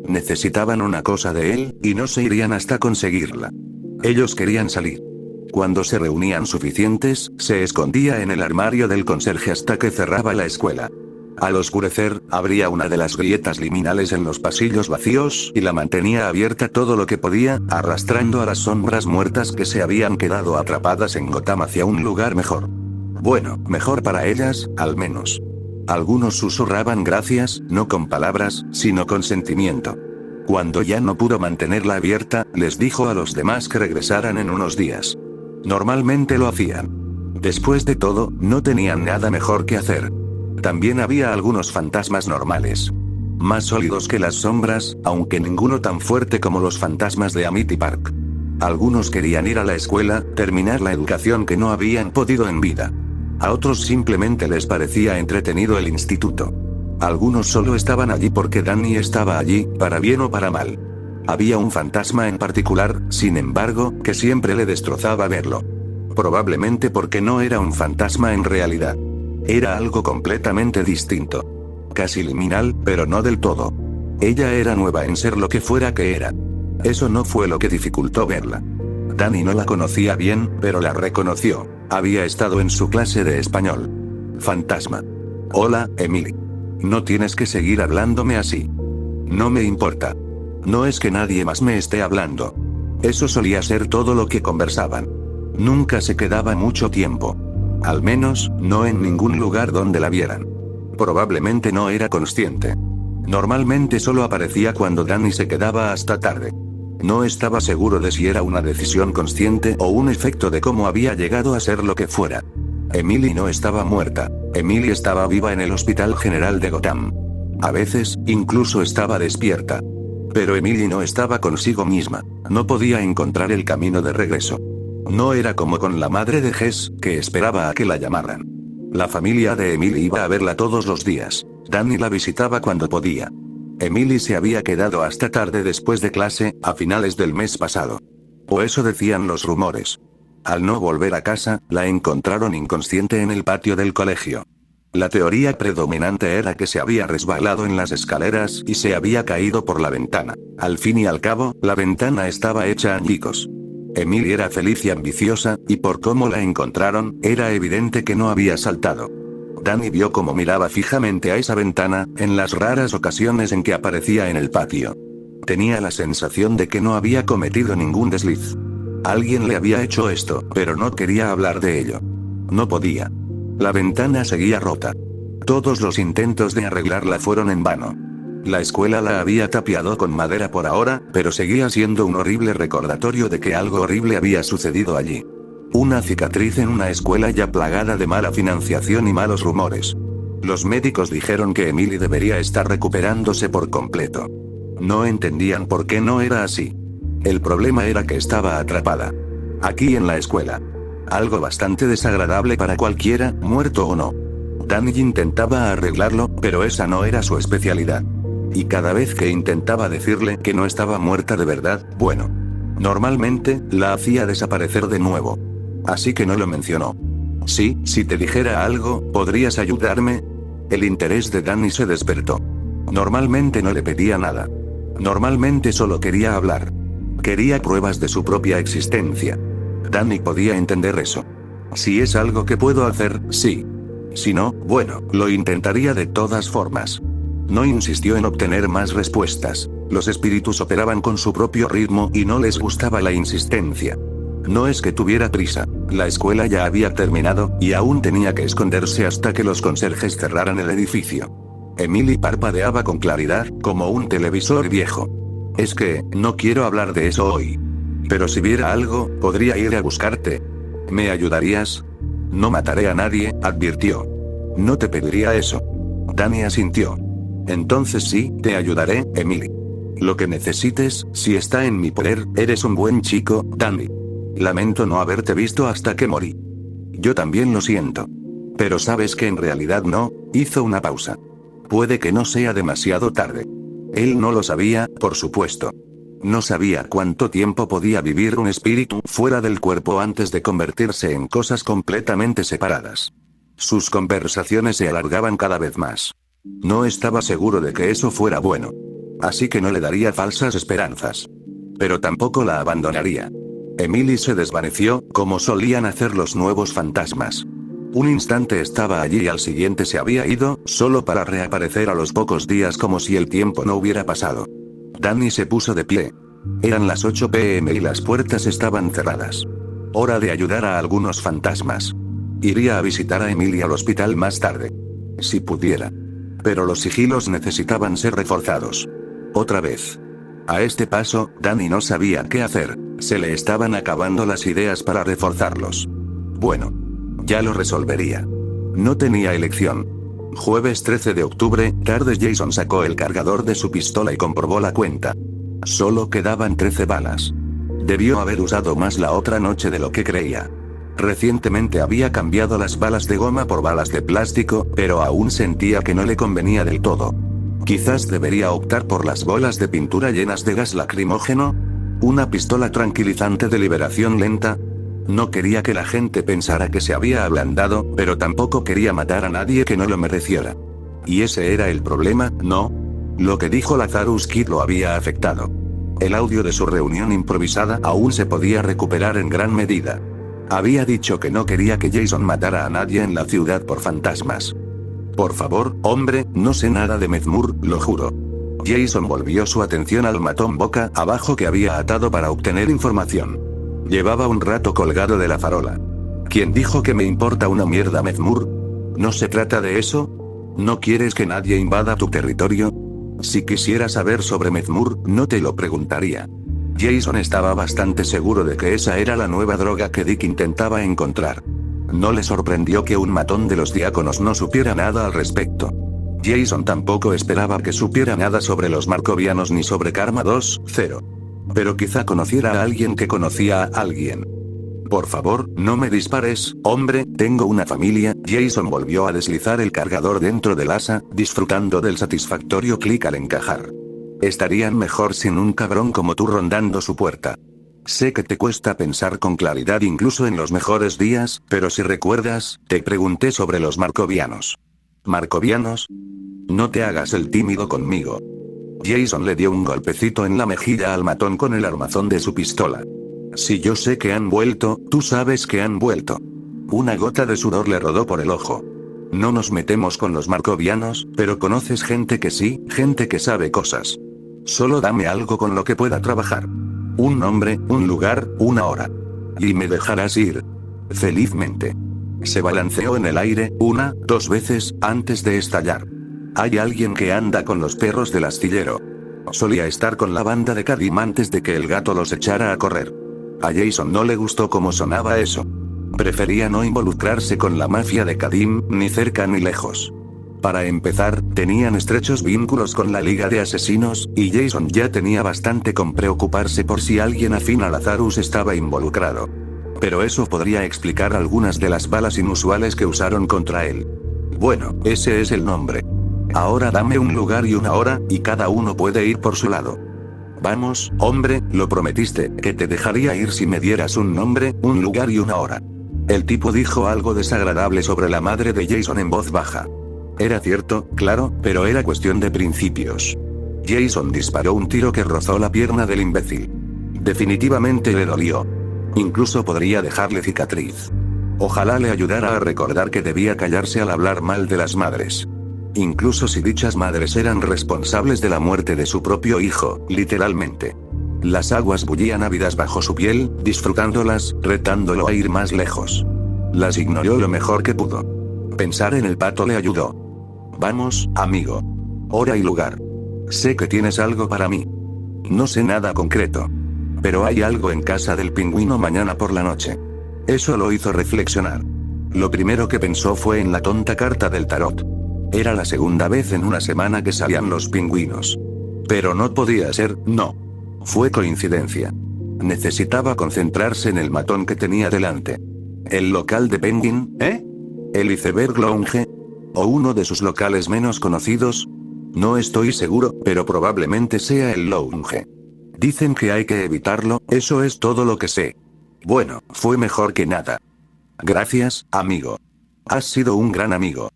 A: Necesitaban una cosa de él, y no se irían hasta conseguirla. Ellos querían salir. Cuando se reunían suficientes, se escondía en el armario del conserje hasta que cerraba la escuela. Al oscurecer, abría una de las grietas liminales en los pasillos vacíos y la mantenía abierta todo lo que podía, arrastrando a las sombras muertas que se habían quedado atrapadas en Gotham hacia un lugar mejor. Bueno, mejor para ellas, al menos. Algunos susurraban gracias, no con palabras, sino con sentimiento. Cuando ya no pudo mantenerla abierta, les dijo a los demás que regresaran en unos días. Normalmente lo hacían. Después de todo, no tenían nada mejor que hacer. También había algunos fantasmas normales. Más sólidos que las sombras, aunque ninguno tan fuerte como los fantasmas de Amity Park. Algunos querían ir a la escuela, terminar la educación que no habían podido en vida. A otros simplemente les parecía entretenido el instituto. Algunos solo estaban allí porque Danny estaba allí, para bien o para mal. Había un fantasma en particular, sin embargo, que siempre le destrozaba verlo. Probablemente porque no era un fantasma en realidad. Era algo completamente distinto. Casi liminal, pero no del todo. Ella era nueva en ser lo que fuera que era. Eso no fue lo que dificultó verla. Danny no la conocía bien, pero la reconoció. Había estado en su clase de español. Fantasma. Hola, Emily. No tienes que seguir hablándome así. No me importa. No es que nadie más me esté hablando. Eso solía ser todo lo que conversaban. Nunca se quedaba mucho tiempo. Al menos, no en ningún lugar donde la vieran. Probablemente no era consciente. Normalmente solo aparecía cuando Danny se quedaba hasta tarde. No estaba seguro de si era una decisión consciente o un efecto de cómo había llegado a ser lo que fuera. Emily no estaba muerta. Emily estaba viva en el Hospital General de Gotham. A veces, incluso estaba despierta. Pero Emily no estaba consigo misma. No podía encontrar el camino de regreso. No era como con la madre de Jess, que esperaba a que la llamaran. La familia de Emily iba a verla todos los días. Danny la visitaba cuando podía. Emily se había quedado hasta tarde después de clase, a finales del mes pasado. O eso decían los rumores. Al no volver a casa, la encontraron inconsciente en el patio del colegio. La teoría predominante era que se había resbalado en las escaleras y se había caído por la ventana. Al fin y al cabo, la ventana estaba hecha añicos. Emily era feliz y ambiciosa, y por cómo la encontraron, era evidente que no había saltado. Danny vio cómo miraba fijamente a esa ventana, en las raras ocasiones en que aparecía en el patio. Tenía la sensación de que no había cometido ningún desliz. Alguien le había hecho esto, pero no quería hablar de ello. No podía. La ventana seguía rota. Todos los intentos de arreglarla fueron en vano. La escuela la había tapiado con madera por ahora, pero seguía siendo un horrible recordatorio de que algo horrible había sucedido allí. Una cicatriz en una escuela ya plagada de mala financiación y malos rumores. Los médicos dijeron que Emily debería estar recuperándose por completo. No entendían por qué no era así. El problema era que estaba atrapada. Aquí en la escuela. Algo bastante desagradable para cualquiera, muerto o no. Danny intentaba arreglarlo, pero esa no era su especialidad. Y cada vez que intentaba decirle que no estaba muerta de verdad, bueno, normalmente, la hacía desaparecer de nuevo. Así que no lo mencionó. Sí, si te dijera algo, ¿podrías ayudarme? El interés de Danny se despertó. Normalmente no le pedía nada. Normalmente solo quería hablar. Quería pruebas de su propia existencia. Danny podía entender eso. Si es algo que puedo hacer, sí. Si no, bueno, lo intentaría de todas formas. No insistió en obtener más respuestas. Los espíritus operaban con su propio ritmo y no les gustaba la insistencia. No es que tuviera prisa. La escuela ya había terminado, y aún tenía que esconderse hasta que los conserjes cerraran el edificio. Emily parpadeaba con claridad, como un televisor viejo. Es que, no quiero hablar de eso hoy. Pero si viera algo, podría ir a buscarte. ¿Me ayudarías? No mataré a nadie, advirtió. No te pediría eso. Danny asintió. Entonces sí, te ayudaré, Emily. Lo que necesites, si está en mi poder, eres un buen chico, Danny. Lamento no haberte visto hasta que morí. Yo también lo siento. Pero sabes que en realidad no, hizo una pausa. Puede que no sea demasiado tarde. Él no lo sabía, por supuesto. No sabía cuánto tiempo podía vivir un espíritu fuera del cuerpo antes de convertirse en cosas completamente separadas. Sus conversaciones se alargaban cada vez más. No estaba seguro de que eso fuera bueno. Así que no le daría falsas esperanzas. Pero tampoco la abandonaría. Emily se desvaneció, como solían hacer los nuevos fantasmas. Un instante estaba allí y al siguiente se había ido, solo para reaparecer a los pocos días como si el tiempo no hubiera pasado. Danny se puso de pie. Eran las 8 p.m. y las puertas estaban cerradas. Hora de ayudar a algunos fantasmas. Iría a visitar a Emily al hospital más tarde. Si pudiera. Pero los sigilos necesitaban ser reforzados. Otra vez. A este paso, Danny no sabía qué hacer. Se le estaban acabando las ideas para reforzarlos. Bueno. Ya lo resolvería. No tenía elección. Jueves 13 de octubre, tarde. Jason sacó el cargador de su pistola y comprobó la cuenta. Solo quedaban 13 balas. Debió haber usado más la otra noche de lo que creía. Recientemente había cambiado las balas de goma por balas de plástico, pero aún sentía que no le convenía del todo. Quizás debería optar por las bolas de pintura llenas de gas lacrimógeno. Una pistola tranquilizante de liberación lenta. No quería que la gente pensara que se había ablandado, pero tampoco quería matar a nadie que no lo mereciera. Y ese era el problema, ¿no? Lo que dijo Lazarus Kid lo había afectado. El audio de su reunión improvisada aún se podía recuperar en gran medida. Había dicho que no quería que Jason matara a nadie en la ciudad por fantasmas. Por favor, hombre, no sé nada de Mezmur, lo juro. Jason volvió su atención al matón boca abajo que había atado para obtener información. Llevaba un rato colgado de la farola. ¿Quién dijo que me importa una mierda Mezmur? ¿No se trata de eso? ¿No quieres que nadie invada tu territorio? Si quisiera saber sobre Mezmur, no te lo preguntaría. Jason estaba bastante seguro de que esa era la nueva droga que Dick intentaba encontrar. No le sorprendió que un matón de los diáconos no supiera nada al respecto. Jason tampoco esperaba que supiera nada sobre los marcovianos ni sobre Karma 2.0. Pero quizá conociera a alguien que conocía a alguien. Por favor, no me dispares, hombre, tengo una familia. Jason volvió a deslizar el cargador dentro del asa, disfrutando del satisfactorio clic al encajar. Estarían mejor sin un cabrón como tú rondando su puerta. Sé que te cuesta pensar con claridad incluso en los mejores días, pero si recuerdas, te pregunté sobre los marcovianos. ¿Marcovianos? No te hagas el tímido conmigo. Jason le dio un golpecito en la mejilla al matón con el armazón de su pistola. Si yo sé que han vuelto, tú sabes que han vuelto. Una gota de sudor le rodó por el ojo. No nos metemos con los marcovianos, pero conoces gente que sí, gente que sabe cosas. Solo dame algo con lo que pueda trabajar. Un nombre, un lugar, una hora. Y me dejarás ir. Felizmente. Se balanceó en el aire, una, dos veces, antes de estallar. Hay alguien que anda con los perros del astillero. Solía estar con la banda de Kadim antes de que el gato los echara a correr. A Jason no le gustó cómo sonaba eso. Prefería no involucrarse con la mafia de Kadim, ni cerca ni lejos. Para empezar, tenían estrechos vínculos con la Liga de Asesinos, y Jason ya tenía bastante con preocuparse por si alguien afín a Lazarus estaba involucrado. Pero eso podría explicar algunas de las balas inusuales que usaron contra él. Bueno, ese es el nombre. Ahora dame un lugar y una hora, y cada uno puede ir por su lado. Vamos, hombre, lo prometiste, que te dejaría ir si me dieras un nombre, un lugar y una hora. El tipo dijo algo desagradable sobre la madre de Jason en voz baja. Era cierto, claro, pero era cuestión de principios. Jason disparó un tiro que rozó la pierna del imbécil. Definitivamente le dolió. Incluso podría dejarle cicatriz. Ojalá le ayudara a recordar que debía callarse al hablar mal de las madres. Incluso si dichas madres eran responsables de la muerte de su propio hijo, literalmente. Las aguas bullían ávidas bajo su piel, disfrutándolas, retándolo a ir más lejos. Las ignoró lo mejor que pudo. Pensar en el pato le ayudó. Vamos, amigo. Hora y lugar. Sé que tienes algo para mí. No sé nada concreto. Pero hay algo en casa del pingüino mañana por la noche. Eso lo hizo reflexionar. Lo primero que pensó fue en la tonta carta del tarot. Era la segunda vez en una semana que salían los pingüinos. Pero no podía ser, no. Fue coincidencia. Necesitaba concentrarse en el matón que tenía delante. ¿El local de Penguin, eh? ¿El Iceberg Lounge? ¿O uno de sus locales menos conocidos? No estoy seguro, pero probablemente sea el Lounge. Dicen que hay que evitarlo, eso es todo lo que sé. Bueno, fue mejor que nada. Gracias, amigo. Has sido un gran amigo.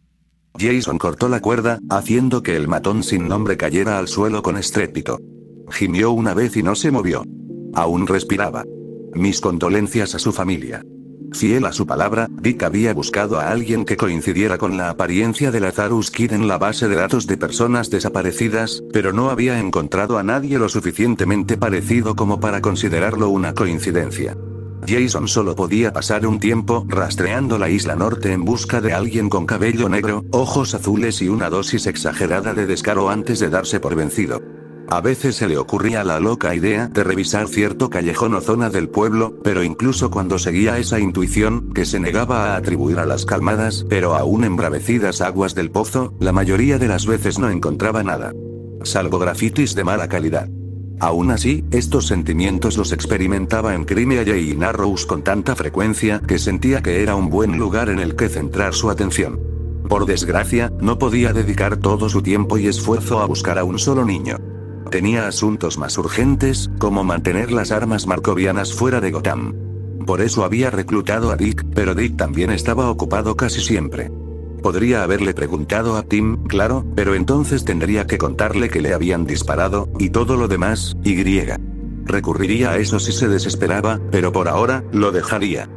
A: Jason cortó la cuerda, haciendo que el matón sin nombre cayera al suelo con estrépito. Gimió una vez y no se movió. Aún respiraba. Mis condolencias a su familia. Fiel a su palabra, Dick había buscado a alguien que coincidiera con la apariencia de Lazarus Kid en la base de datos de personas desaparecidas, pero no había encontrado a nadie lo suficientemente parecido como para considerarlo una coincidencia. Jason solo podía pasar un tiempo rastreando la isla norte en busca de alguien con cabello negro, ojos azules y una dosis exagerada de descaro antes de darse por vencido. A veces se le ocurría la loca idea de revisar cierto callejón o zona del pueblo, pero incluso cuando seguía esa intuición, que se negaba a atribuir a las calmadas, pero aún embravecidas aguas del pozo, la mayoría de las veces no encontraba nada. Salvo grafitis de mala calidad. Aún así, estos sentimientos los experimentaba en Crimea y Narrows con tanta frecuencia que sentía que era un buen lugar en el que centrar su atención. Por desgracia, no podía dedicar todo su tiempo y esfuerzo a buscar a un solo niño. Tenía asuntos más urgentes, como mantener las armas marcovianas fuera de Gotham. Por eso había reclutado a Dick, pero Dick también estaba ocupado casi siempre. Podría haberle preguntado a Tim, claro, pero entonces tendría que contarle que le habían disparado, y todo lo demás, y. Recurriría a eso si se desesperaba, pero por ahora, lo dejaría.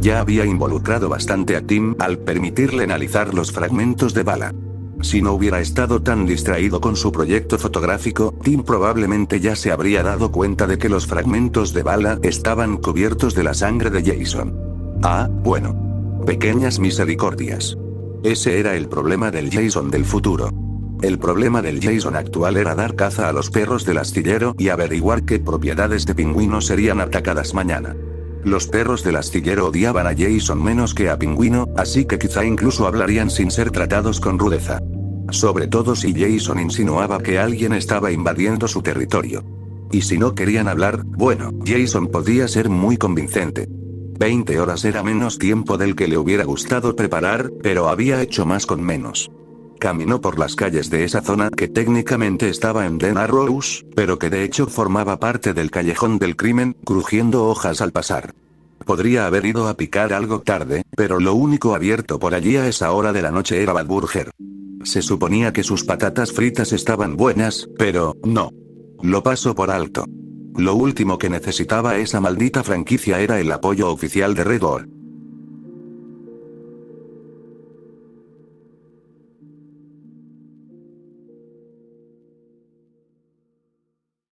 A: Ya había involucrado bastante a Tim al permitirle analizar los fragmentos de bala. Si no hubiera estado tan distraído con su proyecto fotográfico, Tim probablemente ya se habría dado cuenta de que los fragmentos de bala estaban cubiertos de la sangre de Jason. Ah, bueno. Pequeñas misericordias. Ese era el problema del Jason del futuro. El problema del Jason actual era dar caza a los perros del astillero y averiguar qué propiedades de pingüinos serían atacadas mañana. Los perros del astillero odiaban a Jason menos que a Pingüino, así que quizá incluso hablarían sin ser tratados con rudeza. Sobre todo si Jason insinuaba que alguien estaba invadiendo su territorio. Y si no querían hablar, bueno, Jason podía ser muy convincente. 20 horas era menos tiempo del que le hubiera gustado preparar, pero había hecho más con menos. Caminó por las calles de esa zona que técnicamente estaba en Den Arrows, pero que de hecho formaba parte del callejón del crimen, crujiendo hojas al pasar. Podría haber ido a picar algo tarde, pero lo único abierto por allí a esa hora de la noche era Bad Burger. Se suponía que sus patatas fritas estaban buenas, pero, no. Lo paso por alto. Lo último que necesitaba esa maldita franquicia era el apoyo oficial de Red Bull.